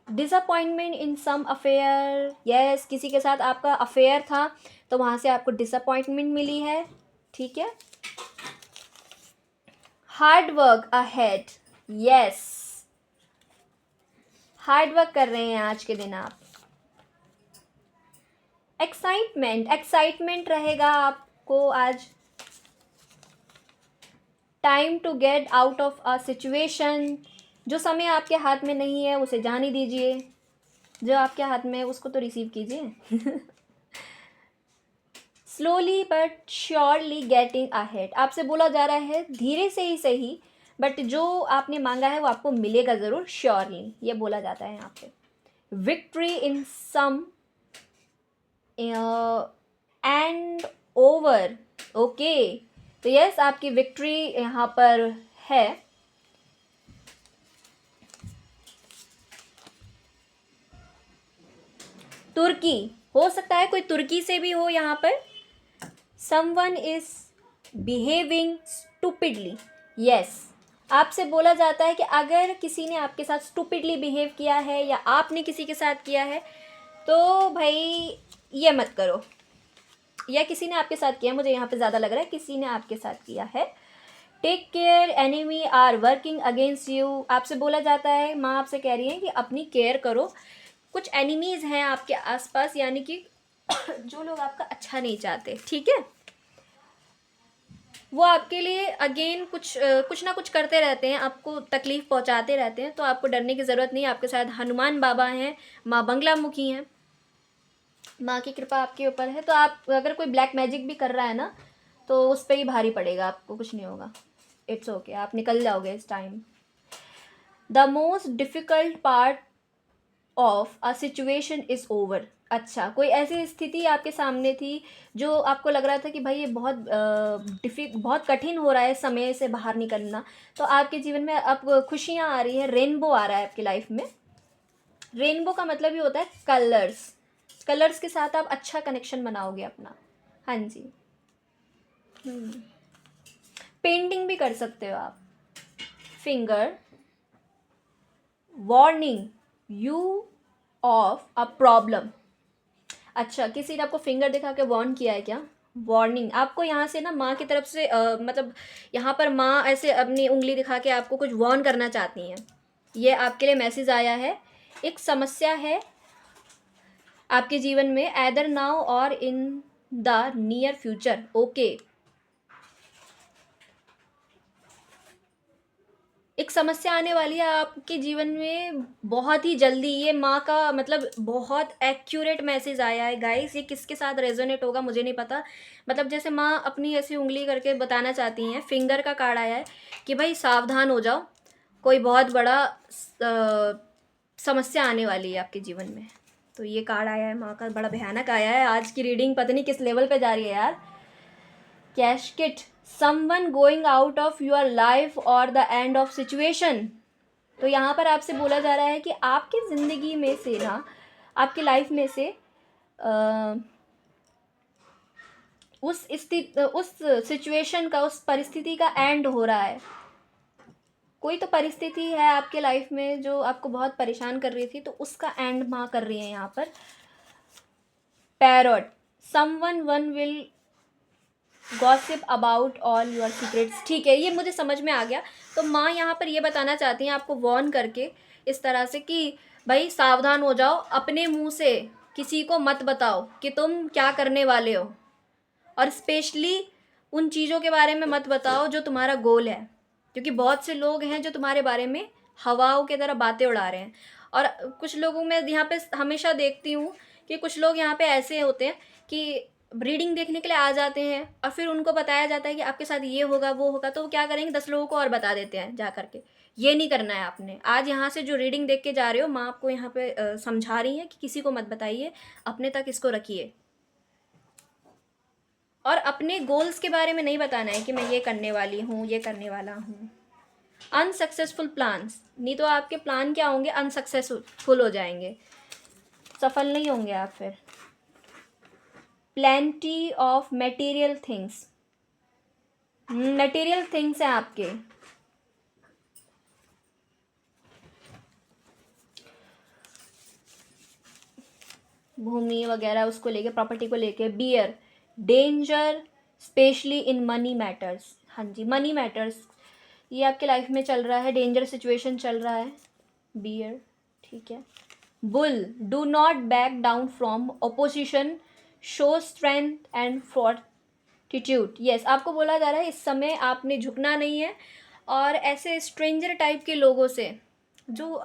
डिसअपॉइंटमेंट इन सम अफेयर। यस, किसी के साथ आपका अफेयर था तो वहाँ से आपको डिसअपॉइंटमेंट मिली है, ठीक है। Hard work ahead. Yes, hard work कर रहे हैं आज के दिन आप। एक्साइटमेंट रहेगा आपको आज। Time to get out of a situation. जो समय आपके हाथ में नहीं है उसे जाने दीजिए, जो आपके हाथ में है उसको तो रिसीव कीजिए। Slowly but surely getting ahead. आपसे बोला जा रहा है धीरे से ही सही, बट जो आपने मांगा है वो आपको मिलेगा ज़रूर, श्योरली, ये बोला जाता है यहाँ पे। Victory in some end over. Okay, तो यस आपकी विक्ट्री यहाँ पर है। तुर्की, हो सकता है कोई तुर्की से भी हो यहाँ पर। Someone is behaving stupidly. Yes, आपसे बोला जाता है कि अगर किसी ने आपके साथ स्टूपिडली बिहेव किया है या आपने किसी के साथ किया है तो भाई ये मत करो, या किसी ने आपके साथ किया, मुझे यहाँ पे ज़्यादा लग रहा है किसी ने आपके साथ किया है। Take care, enemy are working against you. आपसे बोला जाता है, माँ आपसे कह रही है कि अपनी केयर करो, कुछ एनिमीज़ हैं आपके आसपास, यानी कि जो लोग आपका अच्छा नहीं चाहते, ठीक है, वो आपके लिए अगेन कुछ ना कुछ करते रहते हैं, आपको तकलीफ़ पहुंचाते रहते हैं। तो आपको डरने की ज़रूरत नहीं, आपके साथ हनुमान बाबा हैं, माँ बंगला मुखी हैं, माँ की कृपा आपके ऊपर है। तो आप अगर कोई ब्लैक मैजिक भी कर रहा है ना तो उस पर ही भारी पड़ेगा, आपको कुछ नहीं होगा। इट्स ओके, आप निकल जाओगे इस time. The most difficult part of a situation is over. अच्छा, कोई ऐसी स्थिति आपके सामने थी जो आपको लग रहा था कि भाई ये बहुत कठिन हो रहा है समय से बाहर निकलना, तो आपके जीवन में अब खुशियाँ आ रही है, रेनबो आ रहा है आपकी लाइफ में। रेनबो का मतलब ही होता है कलर्स, कलर्स के साथ आप अच्छा कनेक्शन बनाओगे अपना। हाँ जी, पेंटिंग भी कर सकते हो आप। Finger warning you of a problem. अच्छा, किसी ने आपको फिंगर दिखा के वार्न किया है क्या? वार्निंग आपको यहाँ से ना माँ की तरफ से मतलब यहाँ पर माँ ऐसे अपनी उंगली दिखा के आपको कुछ वार्न करना चाहती हैं। ये आपके लिए मैसेज आया है। एक समस्या है आपके जीवन में, एदर नाउ और in the near future. Okay, एक समस्या आने वाली है आपके जीवन में बहुत ही जल्दी। ये माँ का मतलब बहुत एक्यूरेट मैसेज आया है गाइस। ये किसके साथ रेजोनेट होगा मुझे नहीं पता। मतलब जैसे माँ अपनी ऐसी उंगली करके बताना चाहती हैं, फिंगर का कार्ड आया है कि भाई सावधान हो जाओ, कोई बहुत बड़ा समस्या आने वाली है आपके जीवन में। तो ये कार्ड आया है माँ का, बड़ा भयानक आया है। आज की रीडिंग पता नहीं किस लेवल पे जा रही है यार। कैशकिट, someone going out of your life और द एंड ऑफ सिचुएशन। तो यहाँ पर आपसे बोला जा रहा है कि आपकी ज़िंदगी में से ना, आपकी लाइफ में से उस सिचुएशन का, उस परिस्थिति का एंड हो रहा है। कोई तो परिस्थिति है आपके लाइफ में जो आपको बहुत परेशान कर रही थी, तो उसका एंड माँ कर रही है यहाँ पर। Parrot, one will gossip about all your secrets. ठीक है, ये मुझे समझ में आ गया। तो माँ यहाँ पर ये बताना चाहती हैं आपको वॉर्न करके इस तरह से कि भाई सावधान हो जाओ, अपने मुंह से किसी को मत बताओ कि तुम क्या करने वाले हो, और स्पेशली उन चीज़ों के बारे में मत बताओ जो तुम्हारा गोल है, क्योंकि बहुत से लोग हैं जो तुम्हारे बारे में हवाओं की तरह बातें उड़ा रहे हैं। और कुछ लोगों में यहाँ पे हमेशा देखती हूँ कि कुछ लोग यहाँ पे ऐसे होते हैं आपकी रीडिंग देखने के लिए आ जाते हैं और फिर उनको बताया जाता है कि आपके साथ ये होगा वो होगा, तो वो क्या करेंगे 10 लोगों को और बता देते हैं जा करके। ये नहीं करना है आपने। आज यहाँ से जो रीडिंग देख के जा रहे हो, माँ आपको यहाँ पे समझा रही है कि किसी को मत बताइए, अपने तक इसको रखिए। और अपने गोल्स के बारे में नहीं बताना है कि मैं ये करने वाली हूँ, ये करने वाला हूँ। अनसक्सेसफुल प्लान्स, नहीं तो आपके प्लान क्या होंगे, अनसक्सेसफुल हो जाएंगे, सफल नहीं होंगे आप फिर। Plenty of material things, material things हैं आपके। भूमि वगैरह उसको लेके, प्रॉपर्टी को लेके। Bear, danger especially in money matters. हाँ जी, मनी मैटर्स, ये आपके लाइफ में चल रहा है, डेंजर सिचुएशन चल रहा है। बियर, ठीक है। Bull, do not back down from opposition, show strength and fortitude. Yes, आपको बोला जा रहा है इस समय आपने झुकना नहीं है, और ऐसे स्ट्रेंजर टाइप के लोगों से, जो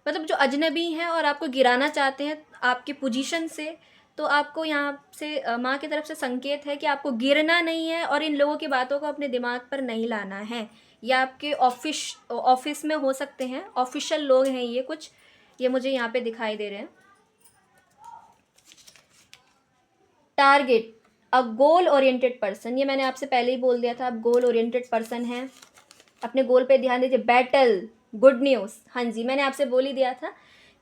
मतलब जो अजनबी हैं और आपको गिराना चाहते हैं आपके पोजीशन से, तो आपको यहाँ से माँ की तरफ से संकेत है कि आपको गिरना नहीं है और इन लोगों की बातों को अपने दिमाग पर नहीं लाना है। या आपके ऑफिस में हो सकते हैं, ऑफिशियल लोग हैं ये कुछ, ये मुझे यहाँ पे दिखाई दे रहे हैं। टारगेट, अ गोल ओरिएंटेड पर्सन, ये मैंने आपसे पहले ही बोल दिया था, आप गोल ओरिएंटेड पर्सन हैं, अपने गोल पे ध्यान दीजिए। बैटल, गुड न्यूज़, हाँ जी, मैंने आपसे बोल ही दिया था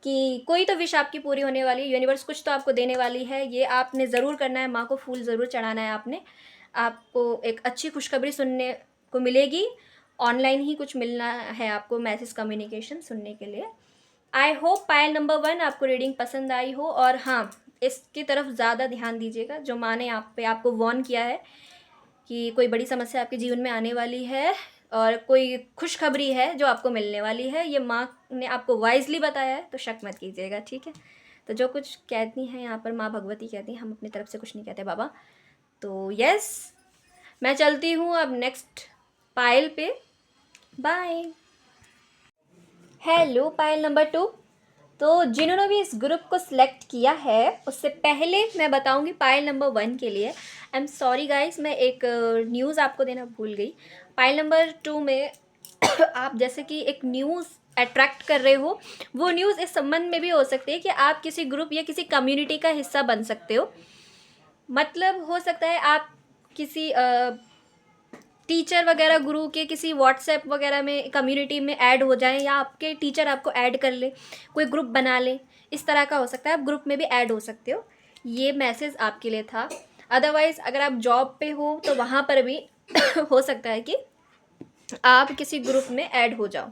कि कोई तो विश आपकी पूरी होने वाली है, यूनिवर्स कुछ तो आपको देने वाली है, ये आपने ज़रूर करना है, माँ को फूल ज़रूर चढ़ाना है आपने। आपको एक अच्छी खुशखबरी सुनने को मिलेगी, ऑनलाइन ही कुछ मिलना है आपको, मैसेज कम्युनिकेशन सुनने के लिए। आई होप पायल नंबर 1 आपको रीडिंग पसंद आई हो, और हाँ, इसकी तरफ ज़्यादा ध्यान दीजिएगा, जो माँ ने आपको वॉर्न किया है कि कोई बड़ी समस्या आपके जीवन में आने वाली है और कोई खुशखबरी है जो आपको मिलने वाली है, ये माँ ने आपको वाइजली बताया है, तो शक मत कीजिएगा, ठीक है। तो जो कुछ कहती हैं यहाँ पर माँ भगवती कहती हैं, हम अपनी तरफ से कुछ नहीं कहते बाबा। तो यस, मैं चलती हूँ अब नेक्स्ट पायल पे। बाय। Hello pile number 2। तो जिन्होंने भी इस ग्रुप को सिलेक्ट किया है, उससे पहले मैं बताऊंगी पायल नंबर 1 के लिए। आई एम सॉरी गाइस, मैं एक न्यूज़ आपको देना भूल गई। पायल नंबर 2 में आप जैसे कि एक न्यूज़ अट्रैक्ट कर रहे हो, वो न्यूज़ इस संबंध में भी हो सकती है कि आप किसी ग्रुप या किसी कम्युनिटी का हिस्सा बन सकते हो। मतलब हो सकता है आप किसी टीचर वगैरह गुरु के किसी व्हाट्सएप वगैरह में कम्युनिटी में ऐड हो जाएं, या आपके टीचर आपको ऐड कर ले, कोई ग्रुप बना ले, इस तरह का हो सकता है, आप ग्रुप में भी ऐड हो सकते हो। ये मैसेज आपके लिए था। अदरवाइज़ अगर आप जॉब पे हो तो वहाँ पर भी हो सकता है कि आप किसी ग्रुप में ऐड हो जाओ।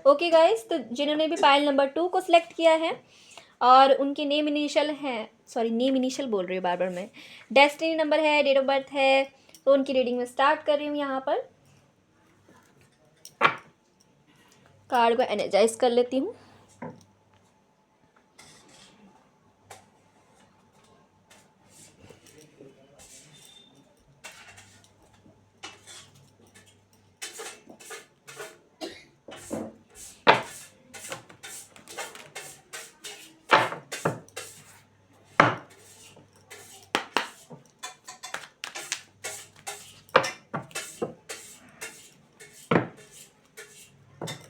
ओके गाइस, तो जिन्होंने भी पायल नंबर 2 को सिलेक्ट किया है और उनके नेम इनिशियल हैं, सॉरी नेम इनिशियल बोल रही हूँ बार बार मैं, डेस्टिनी नंबर है, डेट ऑफ बर्थ है, तो उनकी रीडिंग में स्टार्ट कर रही हूँ। यहाँ पर कार्ड को एनर्जाइज कर लेती हूँ।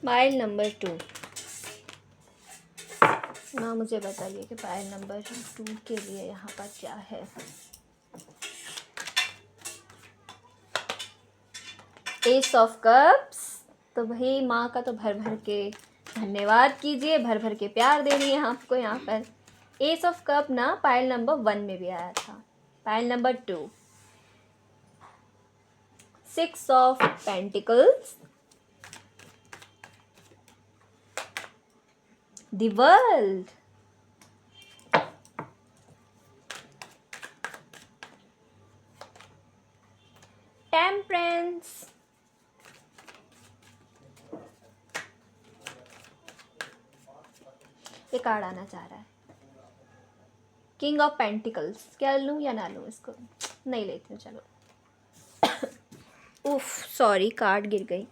पायल नंबर 2, ना मुझे बताइए कि पायल नंबर 2 के लिए यहाँ पर क्या है। एस ऑफ कप्स, तो भाई माँ का तो भर भर के धन्यवाद कीजिए, भर भर के प्यार दे रही है आपको यहाँ पर। एस ऑफ कप ना पायल नंबर 1 में भी आया था। Pile number 2, 6 of pentacles, the world, temperance, ये कार्ड आना चाह रहा है। किंग ऑफ पेंटिकल्स, क्या लूँ या ना लूँ इसको, नहीं लेती हूँ, चलो। उफ सॉरी, कार्ड गिर गई,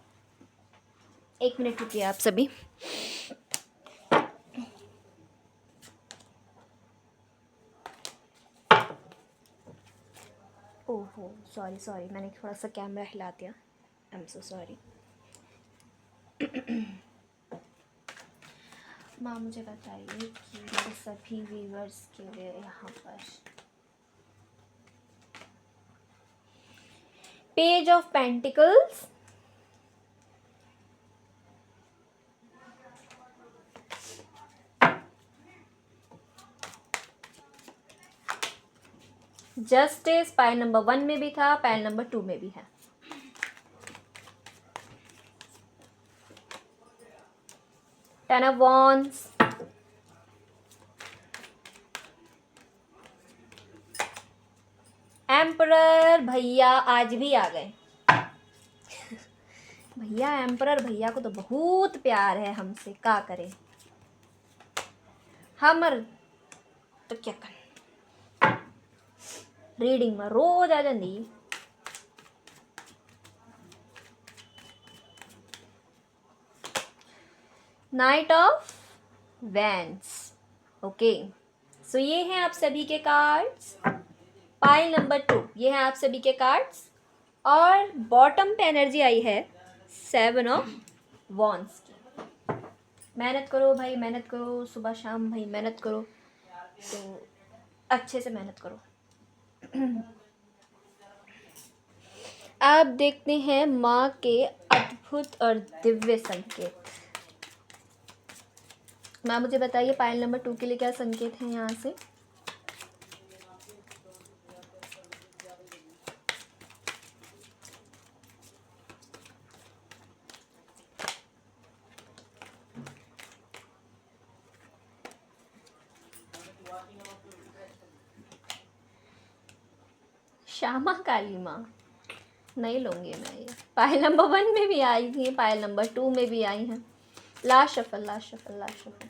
1 मिनट रुकिए आप सभी। ओहो सॉरी सॉरी, मैंने थोड़ा सा कैमरा हिला दिया, आई एम सो सॉरी। माँ मुझे बताइए कि मेरे सभी व्यूअर्स के लिए यहाँ पर page of pentacles, justice pile number 1 में भी था, पाइल नंबर 2 में भी है। टेन ऑफ वॉन्ड्स, एम्परर भैया आज भी आ गए। भैया एम्परर भैया को तो बहुत प्यार है हमसे, का करे हमर तो क्या कर, रीडिंग में रोज आ जाती। Knight of wands, okay. So ये हैं आप सभी के कार्ड्स। पाइल नंबर 2 ये हैं आप सभी के कार्ड्स, और बॉटम पे एनर्जी आई है 7 ऑफ वॉन्ड्स की। मेहनत करो भाई, मेहनत करो, सुबह शाम भाई मेहनत करो, तो अच्छे से मेहनत करो। आप देखते हैं माँ के अद्भुत और दिव्य संकेत। माँ मुझे बताइए पाइल नंबर 2 के लिए क्या संकेत हैं यहाँ से। श्यामा काली माँ नहीं लूँगी मैं ये। पाइल नंबर 1 में भी आई थी, पाइल नंबर 2 में भी आई हैं। Last shuffle, last shuffle, last shuffle.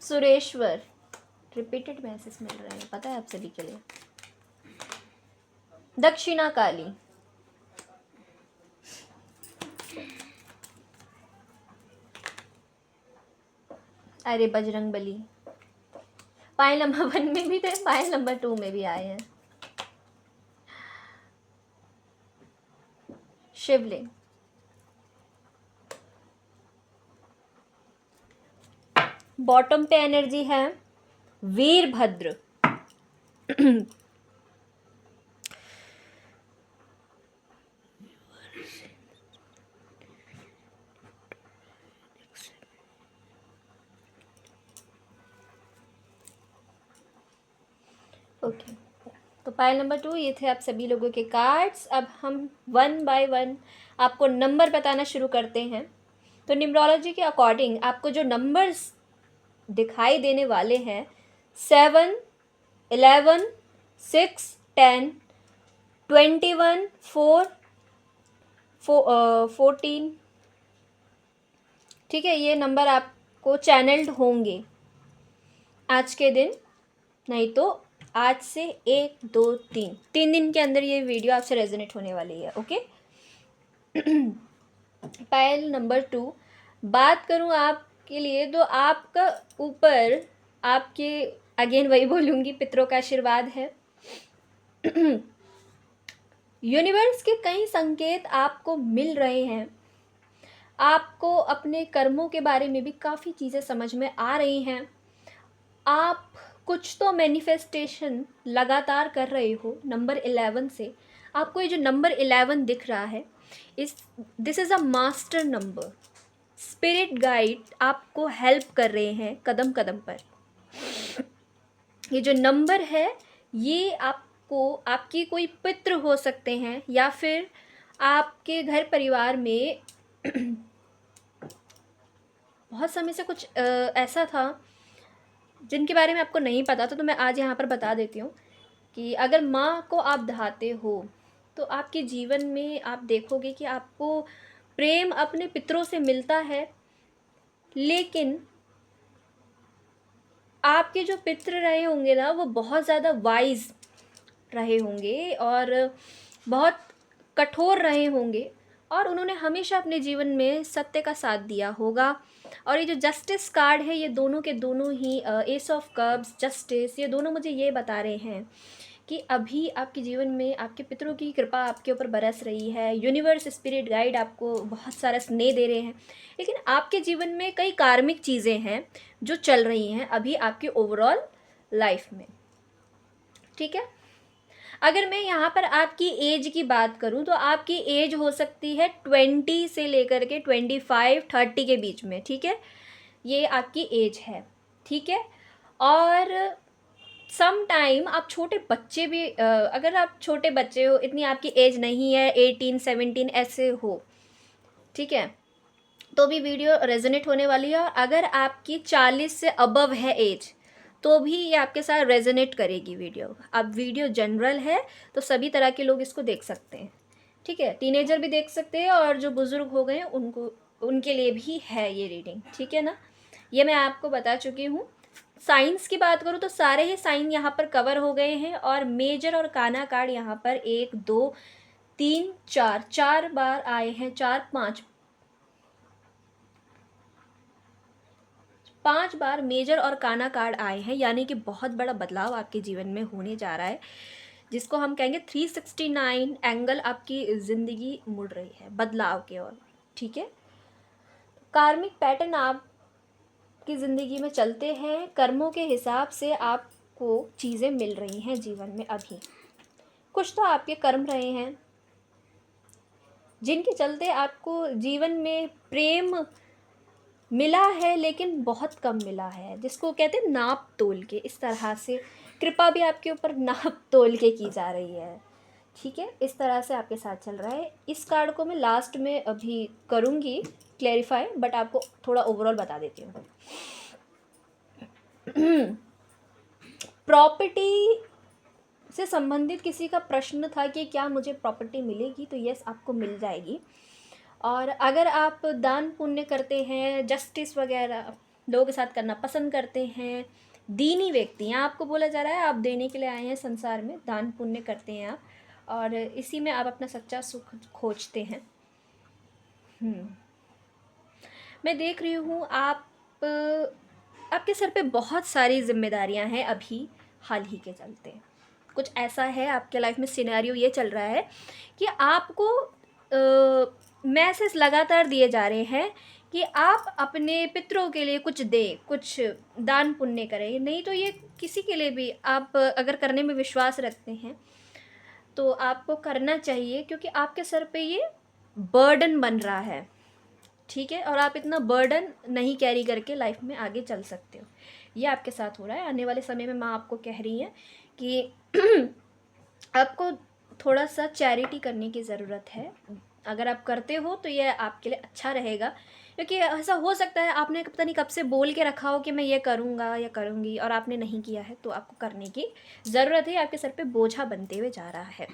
Sureshwar, repeated message मिल रहे हैं, पता है आप सभी के लिए। दक्षिणा काली, अरे बजरंग बली, पाइल नंबर 1 में भी थे, पाइल नंबर 2 में भी आए हैं। शिवलिंग, बॉटम पे एनर्जी है वीरभद्र। ओके, तो पाइल नंबर 2 ये थे आप सभी लोगों के कार्ड्स। अब हम 1 बाय 1 आपको नंबर बताना शुरू करते हैं। तो न्यूमरोलॉजी के अकॉर्डिंग आपको जो नंबर्स दिखाई देने वाले हैं 7, 11, 6, 10, 21, 4, 14, ठीक है, ये नंबर आपको चैनल्ड होंगे आज के दिन, नहीं तो आज से 1, 2, 3 दिन के अंदर ये वीडियो आपसे रेजोनेट होने वाली है, ओके। पाइल नंबर 2 बात करूं आपके लिए, तो आपका ऊपर आपके, अगेन वही बोलूँगी, पितरों का आशीर्वाद है। यूनिवर्स के कई संकेत आपको मिल रहे हैं। आपको अपने कर्मों के बारे में भी काफ़ी चीज़ें समझ में आ रही हैं। आप कुछ तो मैनिफेस्टेशन लगातार कर रहे हो नंबर 11 से। आपको ये जो नंबर 11 दिख रहा है, this is a master number. Spirit guide आपको हेल्प कर रहे हैं कदम कदम पर। ये जो नंबर है ये आपको, आपकी कोई पितृ हो सकते हैं, या फिर आपके घर परिवार में बहुत समय से कुछ ऐसा था जिनके बारे में आपको नहीं पता था, तो मैं आज यहाँ पर बता देती हूँ कि अगर माँ को आप धाते हो तो आपके जीवन में आप देखोगे कि आपको प्रेम अपने पितरों से मिलता है, लेकिन आपके जो पितृ रहे होंगे ना, वो बहुत ज़्यादा वाइज रहे होंगे और बहुत कठोर रहे होंगे, और उन्होंने हमेशा अपने जीवन में सत्य का साथ दिया होगा। और ये जो जस्टिस कार्ड है, ये दोनों के दोनों ही एस ऑफ कप्स, जस्टिस, ये दोनों मुझे ये बता रहे हैं कि अभी आपके जीवन में आपके पितरों की कृपा आपके ऊपर बरस रही है, यूनिवर्स स्पिरिट गाइड आपको बहुत सारा स्नेह दे रहे हैं, लेकिन आपके जीवन में कई कार्मिक चीज़ें हैं जो चल रही हैं अभी आपकी ओवरऑल लाइफ में। ठीक है, अगर मैं यहाँ पर आपकी एज की बात करूँ तो आपकी एज हो सकती है 20 से लेकर के 25-30 के बीच में। ठीक है, ये आपकी एज है। ठीक है, और सम टाइम आप छोटे बच्चे भी अगर आप छोटे बच्चे हो, इतनी आपकी एज नहीं है, 18-17 ऐसे हो, ठीक है, तो भी वीडियो रेजोनेट होने वाली है। और अगर आपकी 40 से अबव है एज, तो भी ये आपके साथ रेजोनेट करेगी वीडियो। अब वीडियो जनरल है तो सभी तरह के लोग इसको देख सकते हैं। ठीक है, टीनेजर भी देख सकते हैं और जो बुज़ुर्ग हो गए हैं उनको, उनके लिए भी है ये रीडिंग। ठीक है ना, ये मैं आपको बता चुकी हूँ। साइंस की बात करूँ तो सारे ही साइन यहाँ पर कवर हो गए हैं, और मेजर और काना कार्ड यहाँ पर 1 2 3 4 बार आए हैं, 4 5 बार मेजर और काना कार्ड आए हैं, यानी कि बहुत बड़ा बदलाव आपके जीवन में होने जा रहा है, जिसको हम कहेंगे 369 एंगल आपकी ज़िंदगी मुड़ रही है बदलाव की ओर। ठीक है, कार्मिक पैटर्न आपकी ज़िंदगी में चलते हैं, कर्मों के हिसाब से आपको चीज़ें मिल रही हैं जीवन में। अभी कुछ तो आपके कर्म रहे हैं जिनके चलते आपको जीवन में प्रेम मिला है, लेकिन बहुत कम मिला है, जिसको कहते हैं नाप तोल के। इस तरह से कृपा भी आपके ऊपर नाप तोल के की जा रही है। ठीक है, इस तरह से आपके साथ चल रहा है। इस कार्ड को मैं लास्ट में अभी करूँगी क्लैरिफाई, बट आपको थोड़ा ओवरऑल बता देती हूँ। प्रॉपर्टी से संबंधित किसी का प्रश्न था कि क्या मुझे प्रॉपर्टी मिलेगी, तो यस, आपको मिल जाएगी। और अगर आप दान पुण्य करते हैं, जस्टिस वगैरह लोगों के साथ करना पसंद करते हैं, दीनी व्यक्ति, यहाँ आपको बोला जा रहा है आप देने के लिए आए हैं संसार में, दान पुण्य करते हैं आप, और इसी में आप अपना सच्चा सुख खोजते हैं। मैं देख रही हूँ आपके सर पे बहुत सारी जिम्मेदारियाँ हैं अभी हाल ही के चलते। कुछ ऐसा है आपके लाइफ में, सिनेरियो ये चल रहा है कि आपको मैसेज लगातार दिए जा रहे हैं कि आप अपने पितरों के लिए कुछ दें, कुछ दान पुण्य करें। नहीं तो ये किसी के लिए भी, आप अगर करने में विश्वास रखते हैं तो आपको करना चाहिए, क्योंकि आपके सर पे ये बर्डन बन रहा है। ठीक है, और आप इतना बर्डन नहीं कैरी करके लाइफ में आगे चल सकते हो। ये आपके साथ हो रहा है। आने वाले समय में माँ आपको कह रही है कि आपको थोड़ा सा चैरिटी करने की ज़रूरत है। अगर आप करते हो तो ये आपके लिए अच्छा रहेगा, क्योंकि ऐसा हो सकता है आपने पता नहीं कब से बोल के रखा हो कि मैं ये करूँगा या करूँगी, और आपने नहीं किया है, तो आपको करने की ज़रूरत है। आपके सर पे बोझा बनते हुए जा रहा है।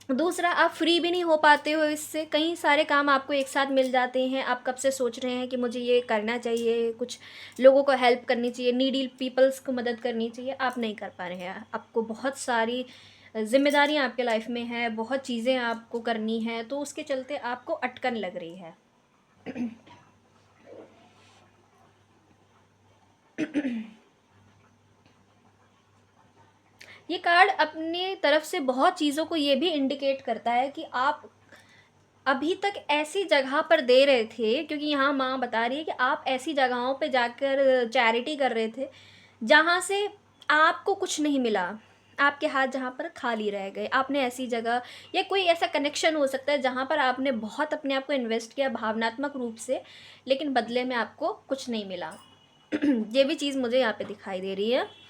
दूसरा, आप फ्री भी नहीं हो पाते हो इससे। कई सारे काम आपको एक साथ मिल जाते हैं, आप कब से सोच रहे हैं कि मुझे ये करना चाहिए, कुछ लोगों को हेल्प करनी चाहिए, नीडी पीपल्स को मदद करनी चाहिए, आप नहीं कर पा रहे हैं। आपको बहुत सारी जिम्मेदारियां आपके लाइफ में है, बहुत चीज़ें आपको करनी है, तो उसके चलते आपको अटकन लग रही है। ये कार्ड अपनी तरफ से बहुत चीज़ों को ये भी इंडिकेट करता है कि आप अभी तक ऐसी जगह पर दे रहे थे, क्योंकि यहाँ माँ बता रही है कि आप ऐसी जगहों पे जाकर चैरिटी कर रहे थे जहाँ से आपको कुछ नहीं मिला, आपके हाथ जहाँ पर खाली रह गए। आपने ऐसी जगह, या कोई ऐसा कनेक्शन हो सकता है जहाँ पर आपने बहुत अपने आप को इन्वेस्ट किया भावनात्मक रूप से, लेकिन बदले में आपको कुछ नहीं मिला। ये भी चीज़ मुझे यहाँ पे दिखाई दे रही है।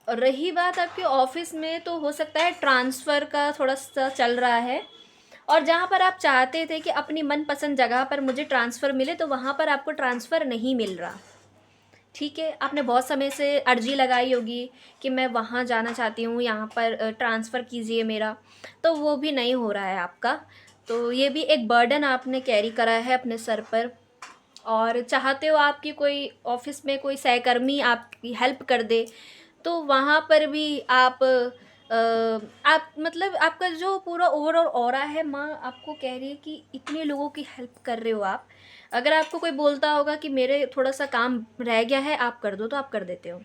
और रही बात आपके ऑफिस में, तो हो सकता है ट्रांसफ़र का थोड़ा सा चल रहा है, और जहाँ पर आप चाहते थे कि अपनी मनपसंद जगह पर मुझे ट्रांसफ़र मिले, तो वहाँ पर आपको ट्रांसफ़र नहीं मिल रहा। ठीक है, आपने बहुत समय से अर्जी लगाई होगी कि मैं वहाँ जाना चाहती हूँ, यहाँ पर ट्रांसफ़र कीजिए मेरा, तो वो भी नहीं हो रहा है आपका। तो ये भी एक बर्डन आपने कैरी करा है अपने सर पर, और चाहते हो आपकी कोई ऑफिस में कोई सहकर्मी आपकी हेल्प कर दे, तो वहाँ पर भी आप मतलब आपका जो पूरा ओवरऑल ऑरा है, माँ आपको कह रही है कि इतने लोगों की हेल्प कर रहे हो आप। अगर आपको कोई बोलता होगा कि मेरे थोड़ा सा काम रह गया है, आप कर दो, तो आप कर देते हो।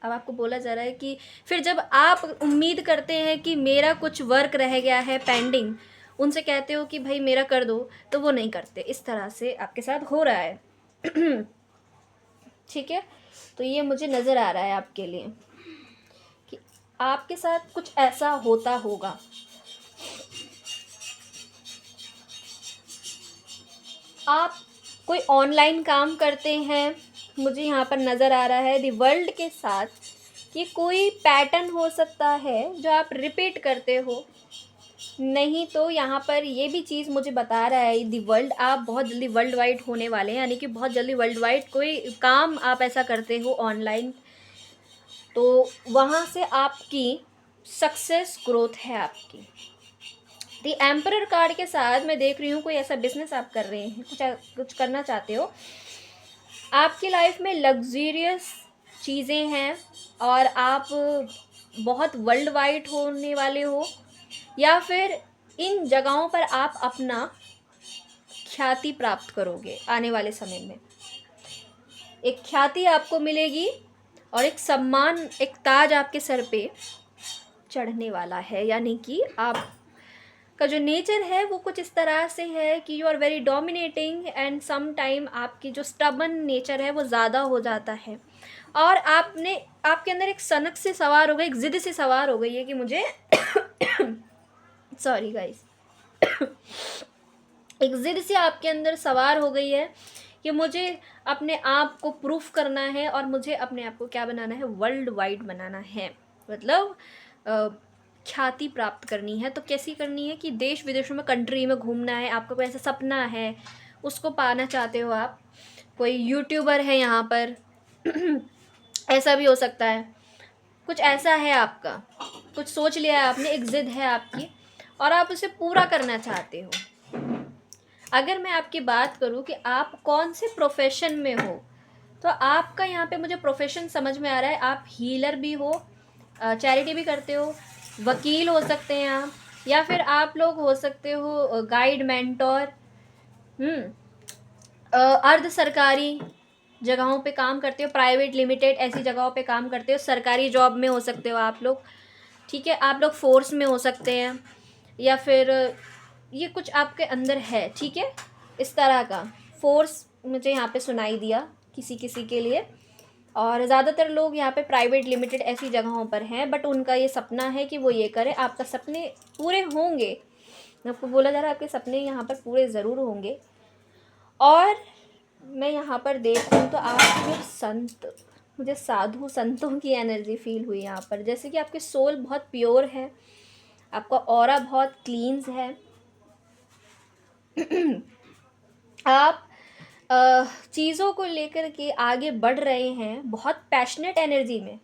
अब आपको बोला जा रहा है कि फिर जब आप उम्मीद करते हैं कि मेरा कुछ वर्क रह गया है पेंडिंग, उनसे कहते हो कि भाई मेरा कर दो, तो वो नहीं करते। इस तरह से आपके साथ हो रहा है। ठीक है, तो ये मुझे नज़र आ रहा है आपके लिए कि आपके साथ कुछ ऐसा होता होगा। आप कोई ऑनलाइन काम करते हैं, मुझे यहाँ पर नज़र आ रहा है दी वर्ल्ड के साथ। ये कोई पैटर्न हो सकता है जो आप रिपीट करते हो, नहीं तो यहाँ पर ये भी चीज़ मुझे बता रहा है दी वर्ल्ड, आप बहुत जल्दी वर्ल्ड वाइड होने वाले हैं, यानी कि बहुत जल्दी वर्ल्ड वाइड कोई काम आप ऐसा करते हो ऑनलाइन, तो वहाँ से आपकी सक्सेस ग्रोथ है आपकी। दी एम्परर कार्ड के साथ मैं देख रही हूँ कोई ऐसा बिजनेस आप कर रहे हैं, कुछ करना चाहते हो, आपकी लाइफ में लग्जरियस चीज़ें हैं और आप बहुत वर्ल्ड वाइड होने वाले हो, या फिर इन जगहों पर आप अपना ख्याति प्राप्त करोगे आने वाले समय में। एक ख्याति आपको मिलेगी और एक सम्मान, एक ताज आपके सर पे चढ़ने वाला है, यानी कि आप का जो नेचर है वो कुछ इस तरह से है कि you are very dominating and some time आपकी जो स्टबन नेचर है वो ज़्यादा हो जाता है, और आपके अंदर एक सनक से सवार हो गई, एक ज़िद से सवार हो गई है कि मुझे सॉरी गाइस, एक ज़िद से आपके अंदर सवार हो गई है कि मुझे अपने आप को प्रूफ करना है और मुझे अपने आप को क्या बनाना है, वर्ल्ड वाइड बनाना है, मतलब ख्याति प्राप्त करनी है। तो कैसी करनी है कि देश विदेशों में, कंट्री में घूमना है, आपका कोई ऐसा सपना है, उसको पाना चाहते हो आप, कोई यूट्यूबर है यहाँ पर ऐसा भी हो सकता है, कुछ ऐसा है आपका, कुछ सोच लिया है आपने, एक ज़िद है आपकी और आप उसे पूरा करना चाहते हो। अगर मैं आपकी बात करूँ कि आप कौन से प्रोफेशन में हो, तो आपका यहाँ पे मुझे प्रोफेशन समझ में आ रहा है, आप हीलर भी हो, चैरिटी भी करते हो, वकील हो सकते हैं आप, या फिर आप लोग हो सकते हो गाइड, मेंटोर, अर्ध सरकारी जगहों पे काम करते हो, प्राइवेट लिमिटेड ऐसी जगहों पे काम करते हो, सरकारी जॉब में हो सकते हो आप लोग, ठीक है, आप लोग फोर्स में हो सकते हैं, या फिर ये कुछ आपके अंदर है, ठीक है, इस तरह का फोर्स मुझे यहाँ पे सुनाई दिया किसी किसी के लिए। और ज़्यादातर लोग यहाँ पे प्राइवेट लिमिटेड ऐसी जगहों पर हैं, बट उनका ये सपना है कि वो ये करें। आपका सपने पूरे होंगे, आपको बोला जा रहा है आपके सपने यहाँ पर पूरे ज़रूर होंगे। और मैं यहाँ पर देखूँ तो आप लोग संत, मुझे साधु संतों की एनर्जी फील हुई यहाँ पर, जैसे कि आपके सोल बहुत प्योर है, आपका ऑरा बहुत क्लीन्स है, आप चीज़ों को लेकर के आगे बढ़ रहे हैं, बहुत पैशनेट एनर्जी में,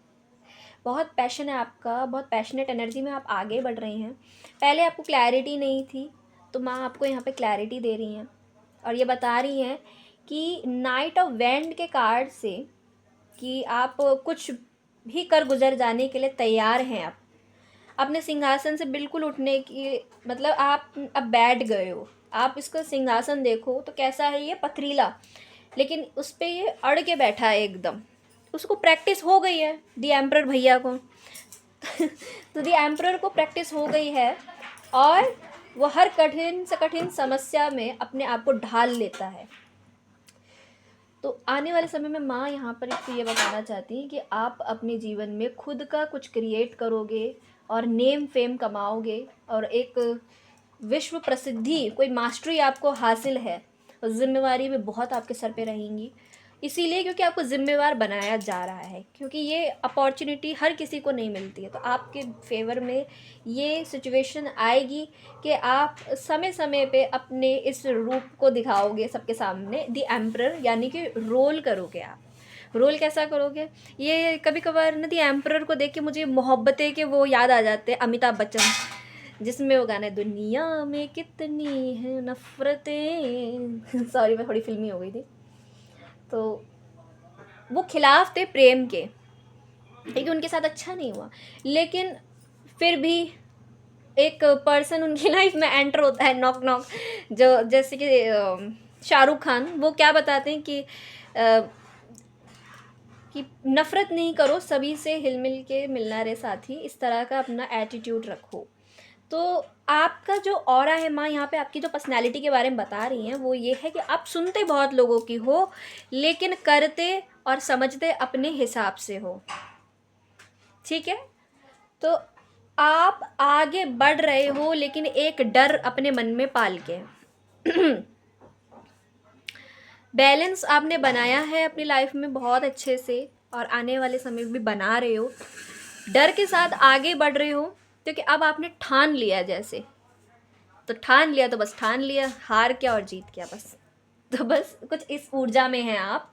बहुत पैशन है आपका, बहुत पैशनेट एनर्जी में आप आगे बढ़ रहे हैं। पहले आपको क्लैरिटी नहीं थी, तो माँ आपको यहाँ पे क्लैरिटी दे रही हैं और ये बता रही हैं कि नाइट ऑफ वैंड के कार्ड से कि आप कुछ भी कर गुजर जाने के लिए तैयार हैं। आप अपने सिंहासन से बिल्कुल उठने की, मतलब आप अब बैठ गए हो। आप इसका सिंहासन देखो तो कैसा है, ये पथरीला, लेकिन उस पर ये अड़ के बैठा है एकदम, उसको प्रैक्टिस हो गई है दी एम्परर भैया को तो दी एम्परर को प्रैक्टिस हो गई है और वो हर कठिन से कठिन समस्या में अपने आप को ढाल लेता है। तो आने वाले समय में माँ यहाँ पर एक तो ये बताना चाहती हैं कि आप अपने जीवन में खुद का कुछ क्रिएट करोगे और नेम फेम कमाओगे और एक विश्व प्रसिद्धि, कोई मास्टरी आपको हासिल है, और जिम्मेवारी भी बहुत आपके सर पे रहेंगी, इसीलिए क्योंकि आपको ज़िम्मेवार बनाया जा रहा है, क्योंकि ये अपॉर्चुनिटी हर किसी को नहीं मिलती है। तो आपके फेवर में ये सिचुएशन आएगी कि आप समय समय पे अपने इस रूप को दिखाओगे सबके सामने, दी एम्परर, यानी कि रोल करोगे आप। रोल कैसा करोगे, ये कभी कभार ना दी एम्परर को देख के मुझे मोहब्बतें के वो याद आ जाते हैं, अमिताभ बच्चन, जिसमें वो गाना है दुनिया में कितनी है नफ़रतें सॉरी मैं थोड़ी फिल्मी हो गई थी। तो वो खिलाफ थे प्रेम के, लेकिन उनके साथ अच्छा नहीं हुआ, लेकिन फिर भी एक पर्सन उनकी लाइफ में एंटर होता है, नॉक नॉक, जो जैसे कि शाहरुख खान, वो क्या बताते हैं कि कि नफ़रत नहीं करो, सभी से हिल मिल के मिलना रे साथी, इस तरह का अपना एटीट्यूड रखो। तो आपका जो ऑरा है, माँ यहाँ पे आपकी जो पर्सनैलिटी के बारे में बता रही हैं वो ये है कि आप सुनते बहुत लोगों की हो, लेकिन करते और समझते अपने हिसाब से हो। ठीक है, तो आप आगे बढ़ रहे हो लेकिन एक डर अपने मन में पाल के बैलेंस आपने बनाया है अपनी लाइफ में बहुत अच्छे से, और आने वाले समय में भी बना रहे हो, डर के साथ आगे बढ़ रहे हो, क्योंकि अब आपने ठान लिया। जैसे तो ठान लिया तो बस ठान लिया, हार क्या और जीत क्या, बस। तो बस कुछ इस ऊर्जा में हैं आप।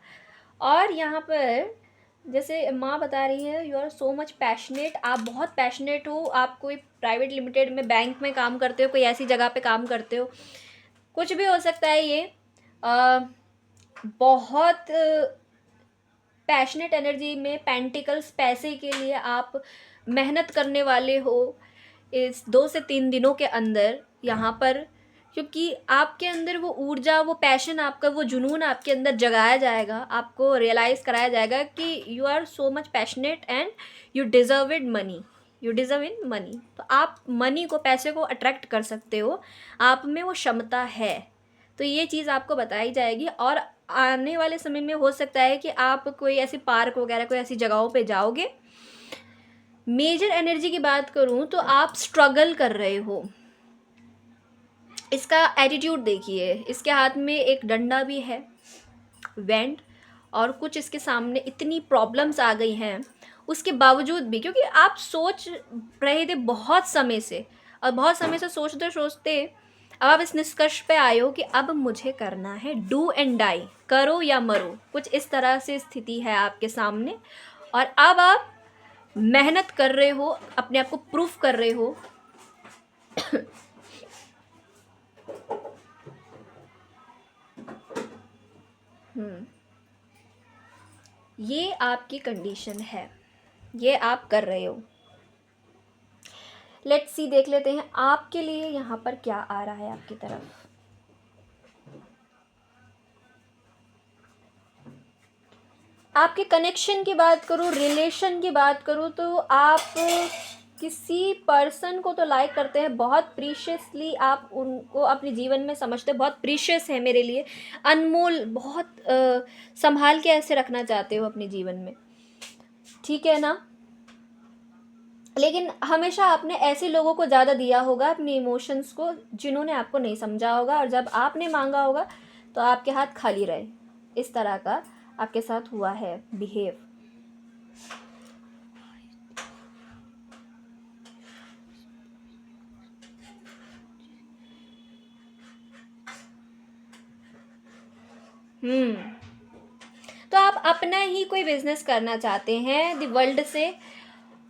और यहाँ पर जैसे माँ बता रही है, you are so much passionate, आप बहुत पैशनेट हो। आप कोई प्राइवेट लिमिटेड में, बैंक में काम करते हो, कोई ऐसी जगह पे काम करते हो, कुछ भी हो सकता है ये। बहुत पैशनेट एनर्जी में, पेंटिकल्स, पैसे के लिए आप मेहनत करने वाले हो इस 2 से 3 दिनों के अंदर यहाँ पर, क्योंकि आपके अंदर वो ऊर्जा, वो पैशन, आपका वो जुनून आपके अंदर जगाया जाएगा। आपको रियलाइज़ कराया जाएगा कि you are so much passionate and you deserve it money, you deserve in money. तो आप मनी को, पैसे को अट्रैक्ट कर सकते हो, आप में वो क्षमता है। तो ये चीज़ आपको बताई जाएगी। और आने वाले समय में हो सकता है कि आप कोई ऐसी पार्क वगैरह, कोई ऐसी जगहों पे जाओगे। मेजर एनर्जी की बात करूं तो आप स्ट्रगल कर रहे हो। इसका एटीट्यूड देखिए, इसके हाथ में एक डंडा भी है, वेंड, और कुछ इसके सामने इतनी प्रॉब्लम्स आ गई हैं उसके बावजूद भी, क्योंकि आप सोच रहे थे बहुत समय से, और बहुत समय से सोचते सोचते अब आप इस निष्कर्ष पे आए हो कि अब मुझे करना है, डू एंड डाई, करो या मरो, कुछ इस तरह से स्थिति है आपके सामने। और अब आप मेहनत कर रहे हो, अपने आप को प्रूफ कर रहे हो। ये आपकी कंडीशन है, ये आप कर रहे हो। लेट्स सी, देख लेते हैं आपके लिए यहाँ पर क्या आ रहा है आपकी तरफ। आपके कनेक्शन की बात करूँ, रिलेशन की बात करूँ, तो आप किसी पर्सन को तो लाइक करते हैं बहुत प्रीशियसली, आप उनको अपने जीवन में समझते हैं, बहुत प्रीशियस है मेरे लिए, अनमोल, बहुत संभाल के ऐसे रखना चाहते हो अपने जीवन में, ठीक है ना। लेकिन हमेशा आपने ऐसे लोगों को ज़्यादा दिया होगा अपने इमोशंस को, जिन्होंने आपको नहीं समझा होगा, और जब आपने मांगा होगा तो आपके हाथ खाली रहे। इस तरह का आपके साथ हुआ है बिहेव। तो आप अपना ही कोई बिजनेस करना चाहते हैं द वर्ल्ड से,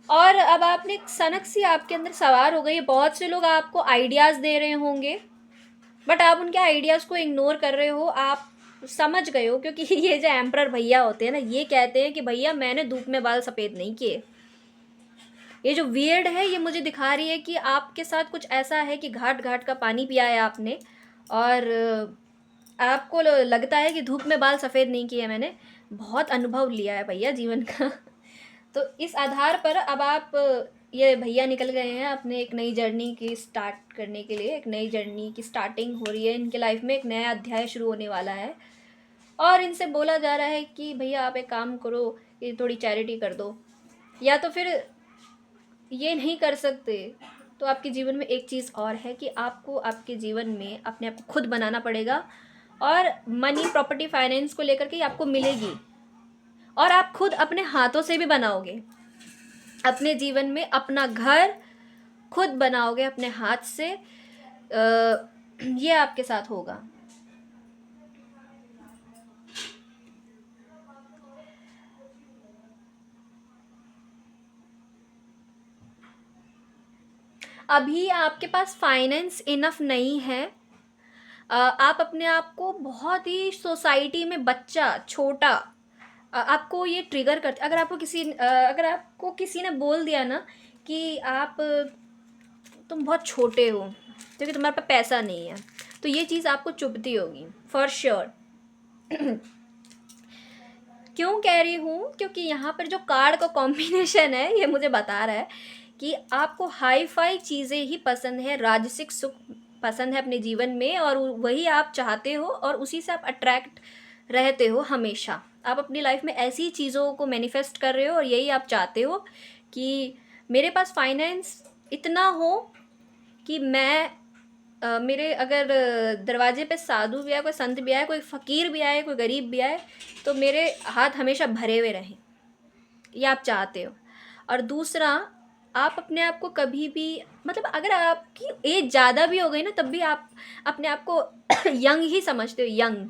और अब आपने एक सनक सी आपके अंदर सवार हो गई। बहुत से लोग आपको आइडियाज़ दे रहे होंगे, बट आप उनके आइडियाज़ को इग्नोर कर रहे हो। आप समझ गए हो, क्योंकि ये जो एम्परर भैया होते हैं ना, ये कहते हैं कि भैया मैंने धूप में बाल सफ़ेद नहीं किए। ये जो वियर्ड है, ये मुझे दिखा रही है कि आपके साथ कुछ ऐसा है कि घाट घाट का पानी पिया है आपने, और आपको लगता है कि धूप में बाल सफ़ेद नहीं किए। मैंने बहुत अनुभव लिया है भैया जीवन का। तो इस आधार पर अब आप, ये भैया निकल गए हैं अपने एक नई जर्नी की स्टार्ट करने के लिए। एक नई जर्नी की स्टार्टिंग हो रही है इनके लाइफ में, एक नया अध्याय शुरू होने वाला है। और इनसे बोला जा रहा है कि भैया आप एक काम करो, ये थोड़ी चैरिटी कर दो, या तो फिर ये नहीं कर सकते तो आपके जीवन में एक चीज़ और है कि आपको आपके जीवन में अपने आप को खुद बनाना पड़ेगा, और मनी, प्रॉपर्टी, फाइनेंस को लेकर के आपको मिलेगी, और आप खुद अपने हाथों से भी बनाओगे अपने जीवन में। अपना घर खुद बनाओगे अपने हाथ से, ये आपके साथ होगा। अभी आपके पास फाइनेंस इनफ नहीं है। आप अपने आप को बहुत ही सोसाइटी में बच्चा, छोटा, आपको ये ट्रिगर करते। अगर आपको किसी ने बोल दिया ना कि आप, तुम बहुत छोटे हो क्योंकि तुम्हारे पास पैसा नहीं है, तो ये चीज़ आपको चुभती होगी फॉर श्योर। क्यों कह रही हूँ, क्योंकि यहाँ पर जो कार्ड का कॉम्बिनेशन है ये मुझे बता रहा है कि आपको हाई फाई चीज़ें ही पसंद है, राजसिक सुख पसंद है अपने जीवन में, और वही आप चाहते हो और उसी से आप अट्रैक्ट रहते हो हमेशा। आप अपनी लाइफ में ऐसी चीज़ों को मैनिफेस्ट कर रहे हो और यही आप चाहते हो कि मेरे पास फाइनेंस इतना हो कि मैं मेरे अगर दरवाजे पे साधु भी आए, कोई संत भी आए, कोई फ़कीर भी आए, कोई गरीब भी आए, तो मेरे हाथ हमेशा भरे हुए रहें, ये आप चाहते हो। और दूसरा, आप अपने आप को कभी भी, मतलब अगर आपकी एज ज़्यादा भी हो गई ना, तब भी आप अपने आप को यंग ही समझते हो, यंग।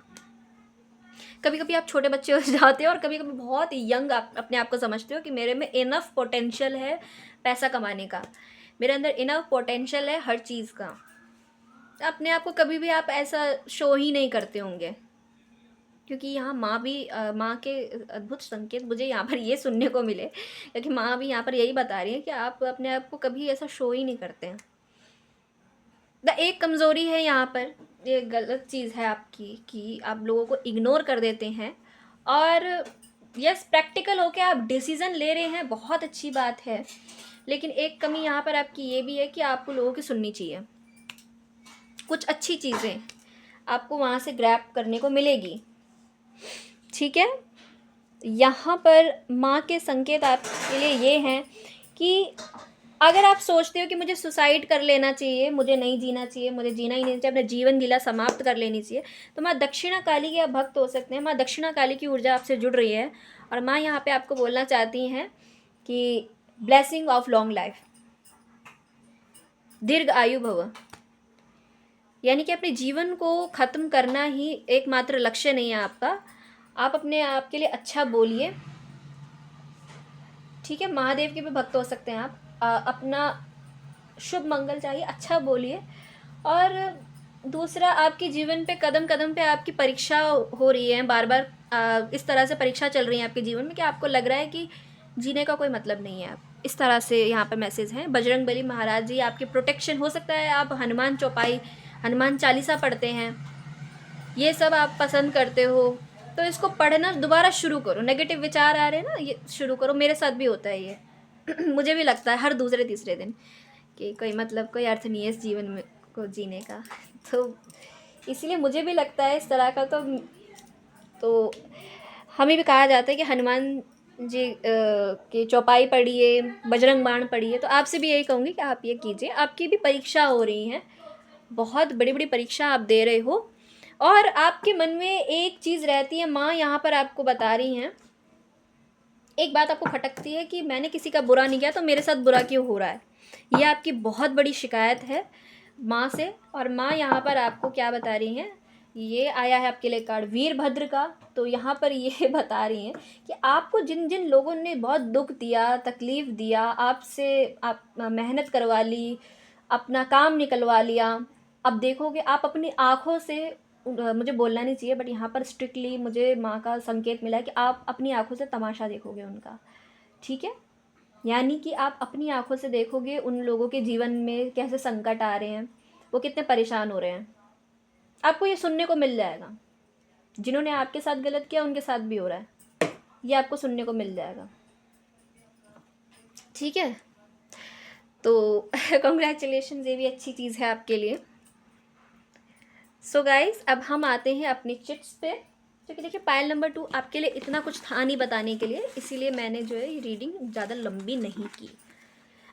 कभी कभी आप छोटे बच्चे हो जाते हो और कभी कभी बहुत यंग आप अपने आप को समझते हो कि मेरे में इनफ पोटेंशियल है पैसा कमाने का, मेरे अंदर इनफ पोटेंशियल है हर चीज़ का। अपने आप को कभी भी आप ऐसा शो ही नहीं करते होंगे, क्योंकि यहाँ माँ भी माँ के अद्भुत संकेत मुझे यहाँ पर ये सुनने को मिले, क्योंकि माँ भी यहाँ पर यही बता रही है कि आप अपने आप को कभी ऐसा शो ही नहीं करते हैं। एक कमज़ोरी है यहाँ पर, ये गलत चीज़ है आपकी कि आप लोगों को इग्नोर कर देते हैं। और यस, प्रैक्टिकल होके आप डिसीज़न ले रहे हैं, बहुत अच्छी बात है, लेकिन एक कमी यहाँ पर आपकी ये भी है कि आपको लोगों की सुननी चाहिए। कुछ अच्छी चीज़ें आपको वहाँ से ग्रैब करने को मिलेगी, ठीक है। यहाँ पर माँ के संकेत आपके लिए ये हैं कि अगर आप सोचते हो कि मुझे सुसाइड कर लेना चाहिए, मुझे नहीं जीना चाहिए, मुझे जीना ही नहीं चाहिए, अपना जीवन लीला समाप्त कर लेनी चाहिए, तो माँ दक्षिणा काली के आप भक्त हो सकते हैं। माँ दक्षिणा काली की ऊर्जा आपसे जुड़ रही है और माँ यहाँ पे आपको बोलना चाहती हैं कि ब्लेसिंग ऑफ लॉन्ग लाइफ, दीर्घ आयु भव। यानी कि अपने जीवन को ख़त्म करना ही एकमात्र लक्ष्य नहीं है आपका, आप अपने आप के लिए अच्छा बोलिए, ठीक है। महादेव के भी भक्त हो सकते हैं आप, अपना शुभ मंगल चाहिए, अच्छा बोलिए। और दूसरा, आपके जीवन पे कदम कदम पे आपकी परीक्षा हो रही है, बार बार इस तरह से परीक्षा चल रही है आपके जीवन में कि आपको लग रहा है कि जीने का कोई मतलब नहीं है। आप इस तरह से यहाँ पर मैसेज हैं। बजरंग बली महाराज जी आपके प्रोटेक्शन, हो सकता है आप हनुमान चौपाई, हनुमान चालीसा पढ़ते हैं, ये सब आप पसंद करते हो, तो इसको पढ़ना दोबारा शुरू करो। नेगेटिव विचार आ रहे हैं ना, ये शुरू करो। मेरे साथ भी होता है ये मुझे भी लगता है हर दूसरे तीसरे दिन कि कोई मतलब कोई अर्थ नहीं है इस जीवन में को जीने का तो इसलिए मुझे भी लगता है इस तरह का। तो हमें भी कहा जाता है कि हनुमान जी की चौपाई पढ़िए, बजरंग बाण पढ़िए। तो आपसे भी यही कहूँगी कि आप ये कीजिए। आपकी भी परीक्षा हो रही हैं, बहुत बड़ी बड़ी परीक्षा आप दे रहे हो, और आपके मन में एक चीज़ रहती है, माँ यहाँ पर आपको बता रही हैं, एक बात आपको खटकती है कि मैंने किसी का बुरा नहीं किया तो मेरे साथ बुरा क्यों हो रहा है। ये आपकी बहुत बड़ी शिकायत है माँ से। और माँ यहाँ पर आपको क्या बता रही हैं, ये आया है आपके लिए कार्ड वीरभद्र का। तो यहाँ पर ये बता रही हैं कि आपको जिन जिन लोगों ने बहुत दुख दिया, तकलीफ़ दिया, आपसे आप मेहनत करवा ली, अपना काम निकलवा लिया, अब देखोगे आप अपनी आँखों से, मुझे बोलना नहीं चाहिए बट यहाँ पर स्ट्रिक्टली मुझे माँ का संकेत मिला है कि आप अपनी आँखों से तमाशा देखोगे उनका, ठीक है। यानी कि आप अपनी आँखों से देखोगे उन लोगों के जीवन में कैसे संकट आ रहे हैं, वो कितने परेशान हो रहे हैं। आपको ये सुनने को मिल जाएगा, जिन्होंने आपके साथ गलत किया उनके साथ भी हो रहा है, ये आपको सुनने को मिल जाएगा, ठीक है। तो कॉन्ग्रेचुलेशन, ये भी अच्छी चीज़ है आपके लिए। सो गाइस, अब हम आते हैं अपनी चिट्स पे, क्योंकि देखिए पायल नंबर 2 आपके लिए इतना कुछ था नहीं बताने के लिए, इसीलिए मैंने जो है ये रीडिंग ज़्यादा लंबी नहीं की।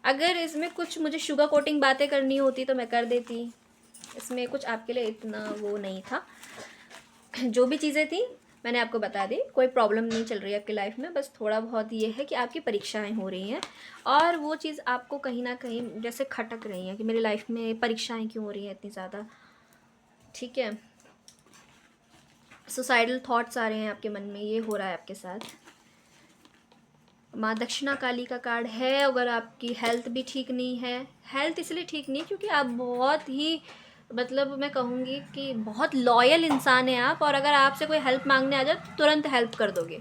अगर इसमें कुछ मुझे शुगर कोटिंग बातें करनी होती तो मैं कर देती, इसमें कुछ आपके लिए इतना वो नहीं था। जो भी चीज़ें थी मैंने आपको बता दी। कोई प्रॉब्लम नहीं चल रही है आपकी लाइफ में, बस थोड़ा बहुत ये है कि आपकी परीक्षाएं हो रही हैं, और वो चीज़ आपको कहीं ना कहीं जैसे खटक रही है कि मेरी लाइफ में परीक्षाएं क्यों हो रही हैं इतनी ज़्यादा, ठीक है। सुसाइडल थॉट्स आ रहे हैं आपके मन में, ये हो रहा है आपके साथ। माँ दक्षिणा काली का कार्ड है। अगर आपकी हेल्थ भी ठीक नहीं है, हेल्थ इसलिए ठीक नहीं क्योंकि आप बहुत ही, मतलब मैं कहूँगी कि बहुत लॉयल इंसान हैं आप, और अगर आपसे कोई हेल्प मांगने आ जाए तो तुरंत हेल्प कर दोगे,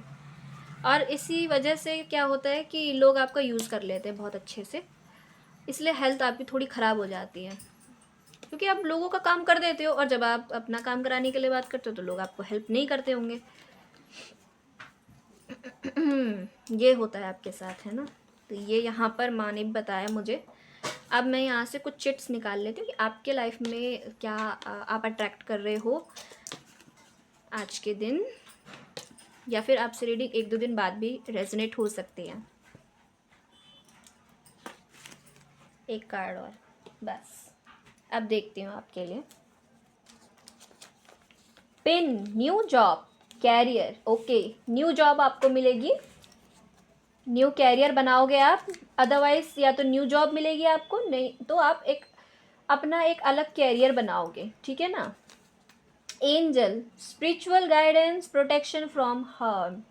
और इसी वजह से क्या होता है कि लोग आपका यूज़ कर लेते हैं बहुत अच्छे से, इसलिए हेल्थ आपकी थोड़ी ख़राब हो जाती है, क्योंकि आप लोगों का काम कर देते हो, और जब आप अपना काम कराने के लिए बात करते हो तो लोग आपको हेल्प नहीं करते होंगे। ये होता है आपके साथ, है ना। तो ये यहाँ पर माँ ने भी बताया मुझे। अब मैं यहाँ से कुछ चिट्स निकाल लेती हूँ कि आपके लाइफ में क्या आप अट्रैक्ट कर रहे हो आज के दिन, या फिर आपसे रीडिंग 1-2 दिन बाद भी रेजोनेट हो सकती है। एक कार्ड और बस। अब देखती हूँ आपके लिए। Pin, new job, career. Okay, new job आपको मिलेगी, न्यू कैरियर बनाओगे आप। अदरवाइज या तो न्यू जॉब मिलेगी आपको, नहीं तो आप एक अपना एक अलग कैरियर बनाओगे, ठीक है ना। Angel, spiritual guidance, protection from harm.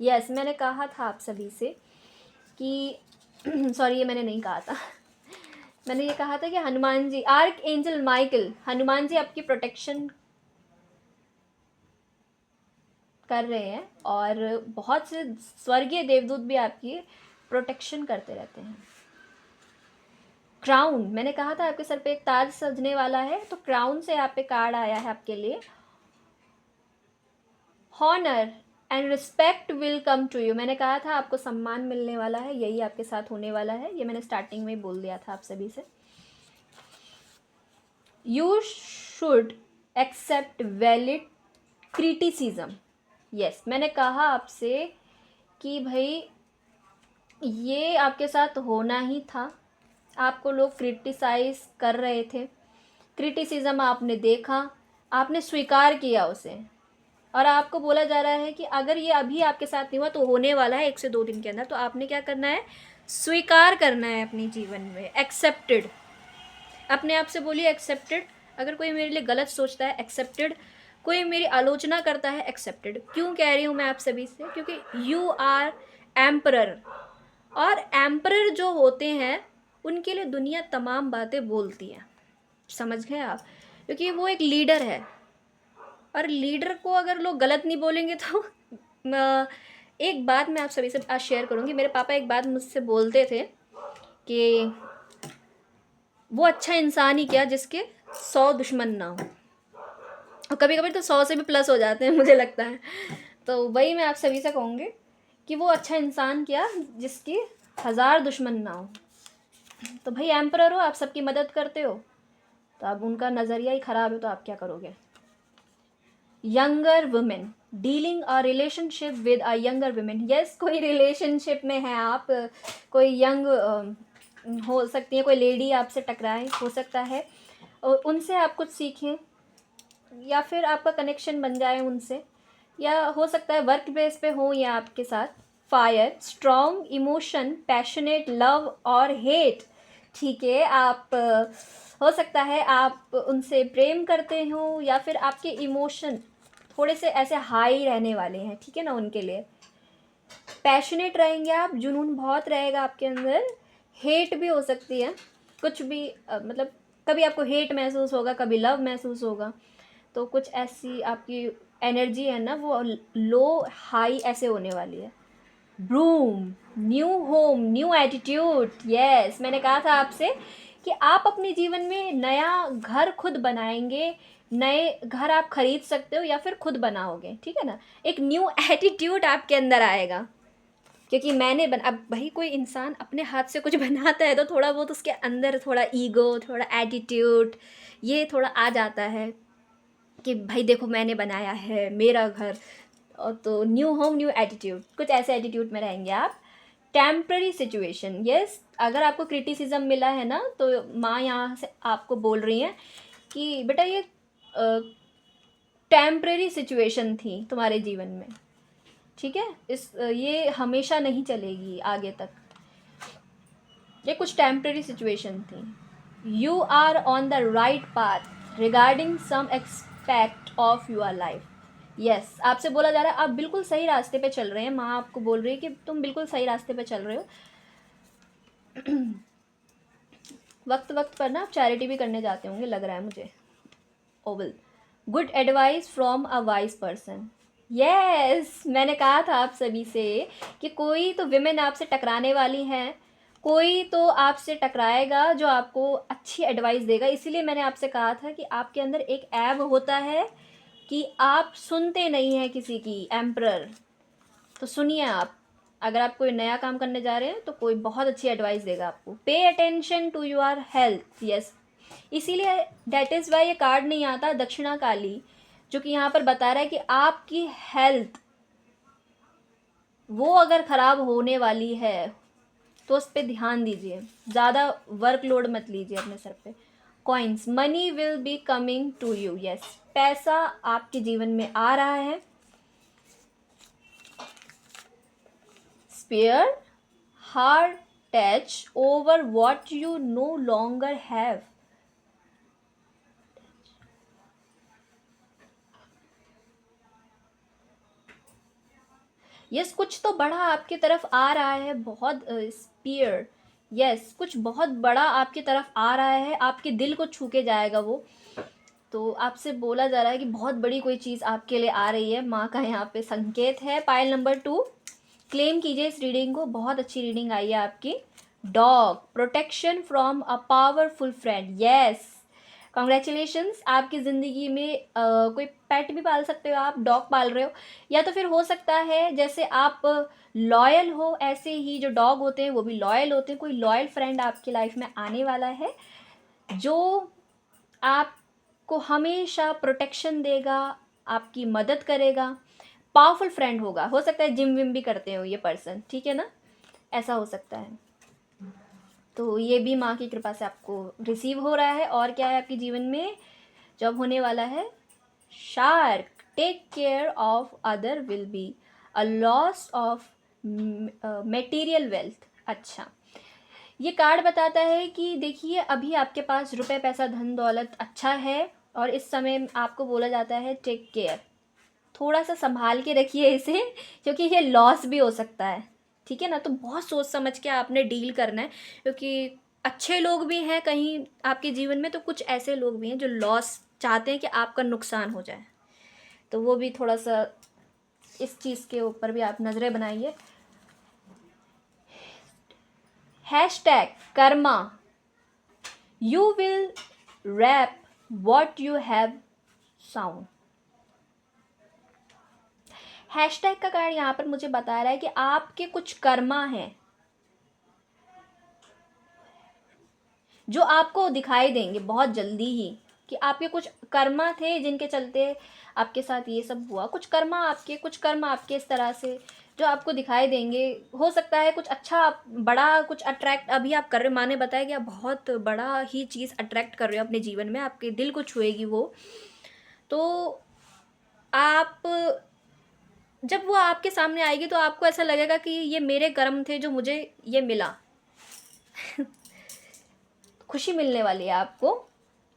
Yes, मैंने कहा था आप सभी से कि सॉरी, ये मैंने नहीं कहा था। मैंने ये कहा था कि Hanuman ji, arc angel Michael, Hanuman ji आपकी प्रोटेक्शन कर रहे हैं, और बहुत से स्वर्गीय देवदूत भी आपकी प्रोटेक्शन करते रहते हैं। क्राउन, मैंने कहा था आपके सर पे एक ताज सजने वाला है, तो क्राउन से यहाँ पे कार्ड आया है आपके लिए। Honour and respect will come to you, मैंने कहा था आपको सम्मान मिलने वाला है, यही आपके साथ होने वाला है, ये मैंने स्टार्टिंग में ही बोल दिया था आप सभी से। You should accept valid criticism. Yes, मैंने कहा आपसे कि भाई ये आपके साथ होना ही था। आपको लोग क्रिटिसाइज़ कर रहे थे, क्रिटिसिज्म आपने देखा, आपने स्वीकार किया उसे, और आपको बोला जा रहा है कि अगर ये अभी आपके साथ नहीं हुआ तो होने वाला है 1 से 2 दिन के अंदर। तो आपने क्या करना है, स्वीकार करना है अपने जीवन में। एक्सेप्टेड, अपने आप से बोलिए एक्सेप्टेड। अगर कोई मेरे लिए गलत सोचता है, एक्सेप्टेड। कोई मेरी आलोचना करता है, एक्सेप्टेड। क्यों कह रही हूँ मैं आप सभी से, क्योंकि यू आर एम्परर, और एम्परर जो होते हैं उनके लिए दुनिया तमाम बातें बोलती है, समझ गए आप, क्योंकि वो एक लीडर है, और लीडर को अगर लोग गलत नहीं बोलेंगे तो एक बात मैं आप सभी से आज शेयर करूँगी। मेरे पापा एक बात मुझसे बोलते थे कि वो अच्छा इंसान ही क्या जिसके 100 दुश्मन ना हो, और कभी कभी तो 100 से भी प्लस हो जाते हैं मुझे लगता है। तो वही मैं आप सभी से कहूँगी कि वो अच्छा इंसान क्या जिसकी 1000 दुश्मन ना हो। तो भाई एम्परर हो, आप सबकी मदद करते हो, तो अब उनका नज़रिया ही ख़राब है तो आप क्या करोगे। Younger women, dealing a relationship with a younger women. Yes, कोई रिलेशनशिप में है आप, कोई यंग हो सकती है, कोई लेडी आपसे टकराए, हो सकता है, और उनसे आप कुछ सीखें, या फिर आपका कनेक्शन बन जाए उनसे, या हो सकता है वर्क प्लेस पे हो या आपके साथ। Fire, strong emotion, passionate love और हेट। ठीक है, आप हो सकता है आप उनसे प्रेम करते हो, या फिर आपके इमोशन थोड़े से ऐसे हाई रहने वाले हैं, ठीक है ना, उनके लिए। पैशनेट रहेंगे आप, जुनून बहुत रहेगा आपके अंदर। हेट भी हो सकती है, कुछ भी मतलब कभी आपको हेट महसूस होगा, कभी लव महसूस होगा, तो कुछ ऐसी आपकी एनर्जी है ना, वो लो हाई ऐसे होने वाली है। Broom, new home, new attitude. Yes, मैंने कहा था आपसे कि आप अपने जीवन में नया घर खुद बनाएंगे, नए घर आप खरीद सकते हो या फिर खुद बनाओगे, ठीक है ना। एक न्यू एटीट्यूड आपके अंदर आएगा, क्योंकि अब भाई कोई इंसान अपने हाथ से कुछ बनाता है तो थोड़ा बहुत उसके अंदर थोड़ा ईगो, थोड़ा एटीट्यूड, ये थोड़ा आ जाता है कि भाई देखो मैंने बनाया है, मेरा घर। और तो न्यू होम न्यू एटीट्यूड, कुछ ऐसे एटीट्यूड में रहेंगे आप। टेम्पररी सिचुएशन, यस, अगर आपको क्रिटिसिज्म मिला है ना, तो माँ यहाँ से आपको बोल रही हैं कि बेटा ये टेम्पररी सिचुएशन थी तुम्हारे जीवन में, ठीक है, ये हमेशा नहीं चलेगी आगे तक, ये कुछ टेम्पररी सिचुएशन थी। You are on the right path regarding some aspect of your life. Yes, आपसे बोला जा रहा है आप बिल्कुल सही रास्ते पे चल रहे हैं। माँ आपको बोल रही है कि तुम बिल्कुल सही रास्ते पे चल रहे हो। वक्त वक्त पर ना आप चैरिटी भी करने जाते होंगे, लग रहा है मुझे। Oval, good advice from a wise person. Yes, मैंने कहा था आप सभी से कि कोई तो विमेन आपसे टकराने वाली हैं, कोई तो आपसे टकराएगा जो आपको अच्छी एडवाइस देगा। इसीलिए मैंने आपसे कहा था कि आपके अंदर एक ऐब होता है कि आप सुनते नहीं हैं किसी की, एम्परर। तो सुनिए आप, अगर आप कोई नया काम करने जा रहे हैं तो कोई बहुत अच्छी एडवाइस देगा आपको। Pay attention to your health, yes, इसीलिए डेट इज़ वाई ये कार्ड नहीं आता दक्षिणा काली, जो कि यहाँ पर बता रहा है कि आपकी हेल्थ वो अगर ख़राब होने वाली है तो उस पर ध्यान दीजिए, ज़्यादा वर्कलोड मत लीजिए अपने सर पे। Coins, money will be coming to you, yes, पैसा आपके जीवन में आ रहा है। Spare, hard touch over what you no longer have, yes, कुछ तो बड़ा आपकी तरफ आ रहा है, बहुत स्पीयर, यस, कुछ बहुत बड़ा आपकी तरफ आ रहा है, आपके दिल को छू के जाएगा वो। तो आपसे बोला जा रहा है कि बहुत बड़ी कोई चीज़ आपके लिए आ रही है, माँ का यहाँ पे संकेत है। पाइल नंबर 2, क्लेम कीजिए इस रीडिंग को, बहुत अच्छी रीडिंग आई है आपकी। Dog, protection from a powerful friend, yes, congratulations, आपकी ज़िंदगी में कोई पेट भी पाल सकते हो आप, डॉग पाल रहे हो, या तो फिर हो सकता है जैसे आप लॉयल हो, ऐसे ही जो डॉग होते हैं वो भी लॉयल होते हैं। कोई लॉयल फ्रेंड आपकी लाइफ में आने वाला है जो आपको हमेशा प्रोटेक्शन देगा, आपकी मदद करेगा, पावरफुल फ्रेंड होगा। हो सकता है जिम विम भी करते हो ये पर्सन, ठीक है ना, ऐसा हो सकता है। तो ये भी माँ की कृपा से आपको रिसीव हो रहा है। और क्या है आपके जीवन में जब होने वाला है, shark, take care of other will be a loss of material wealth. अच्छा, ये कार्ड बताता है कि देखिए अभी आपके पास रुपए पैसा धन दौलत अच्छा है, और इस समय आपको बोला जाता है टेक केयर, थोड़ा सा संभाल के रखिए इसे, क्योंकि ये लॉस भी हो सकता है, ठीक है ना। तो बहुत सोच समझ के आपने डील करना है, क्योंकि अच्छे लोग भी हैं कहीं आपके जीवन में, तो कुछ ऐसे लोग भी हैं जो लॉस चाहते हैं कि आपका नुकसान हो जाए, तो वो भी थोड़ा सा इस चीज़ के ऊपर भी आप नज़रें बनाइए। Hashtag Karma, you will wrap what you have sound. Hashtag का कार्ड यहाँ पर मुझे बता रहा है कि आपके कुछ कर्मा हैं जो आपको दिखाई देंगे बहुत जल्दी ही, कि आपके कुछ कर्मा थे जिनके चलते आपके साथ ये सब हुआ। कुछ कर्मा आपके इस तरह से जो आपको दिखाई देंगे। हो सकता है कुछ अच्छा बड़ा कुछ अट्रैक्ट अभी आप कर रहे हो, माँ ने बताया कि आप बहुत बड़ा ही चीज़ अट्रैक्ट कर रहे हो अपने जीवन में, आपके दिल को छुएगी वो। तो आप जब वो आपके सामने आएगी तो आपको ऐसा लगेगा कि ये मेरे कर्म थे जो मुझे ये मिला। खुशी मिलने वाली है आपको।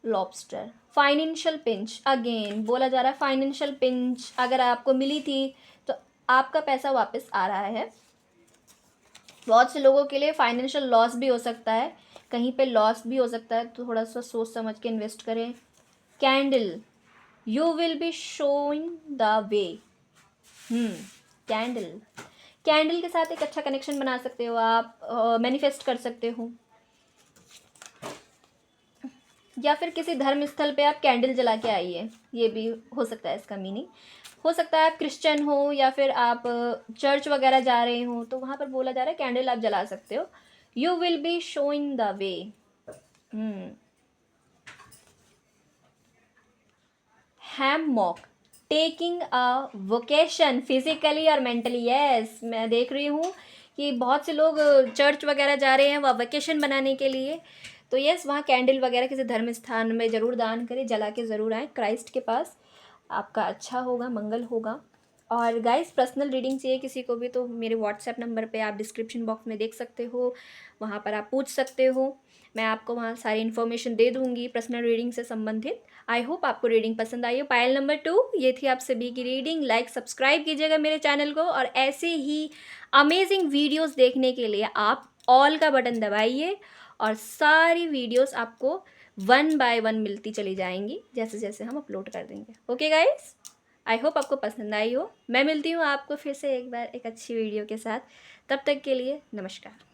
लॉबस्टर, फाइनेंशियल पिंच, अगेन बोला जा रहा है फाइनेंशियल पिंच अगर आपको मिली थी तो आपका पैसा वापस आ रहा है। बहुत से लोगों के लिए फाइनेंशियल लॉस भी हो सकता है, कहीं पे लॉस भी हो सकता है, तो थोड़ा सा सोच समझ के इन्वेस्ट करें। Candle, you will be showing the way. Candle, candle के साथ एक अच्छा कनेक्शन बना सकते हो आप, मैनिफेस्ट कर सकते हो, या फिर किसी धर्म स्थल पे आप कैंडल जला के आइए, ये भी हो सकता है इसका मीनिंग। हो सकता है आप क्रिश्चियन हो या फिर आप चर्च वगैरह जा रहे हो, तो वहाँ पर बोला जा रहा है कैंडल आप जला सकते हो। You will be showing the way. Hammock, taking a vocation physically और मेंटली, यस, मैं देख रही हूँ कि बहुत से लोग चर्च वगैरह जा रहे हैं वह वेकेशन बनाने के लिए। तो यस, वहाँ कैंडल वगैरह किसी धर्म स्थान में ज़रूर दान करें, जला के ज़रूर आएँ क्राइस्ट के पास, आपका अच्छा होगा, मंगल होगा। और गाइस, पर्सनल रीडिंग चाहिए किसी को भी तो मेरे व्हाट्सएप नंबर पे आप डिस्क्रिप्शन बॉक्स में देख सकते हो, वहाँ पर आप पूछ सकते हो, मैं आपको वहाँ सारी इन्फॉर्मेशन दे दूँगी पर्सनल रीडिंग से संबंधित। आई होप आपको रीडिंग पसंद आई हो। पायल नंबर 2, ये थी आप सभी की रीडिंग। लाइक सब्सक्राइब कीजिएगा मेरे चैनल को, और ऐसे ही अमेजिंग वीडियोस देखने के लिए आप ऑल का बटन दबाइए, और सारी वीडियोस आपको 1 बाय 1 मिलती चली जाएंगी जैसे जैसे हम अपलोड कर देंगे। ओके गाइस, आई होप आपको पसंद आई हो। मैं मिलती हूँ आपको फिर से एक बार एक अच्छी वीडियो के साथ, तब तक के लिए नमस्कार।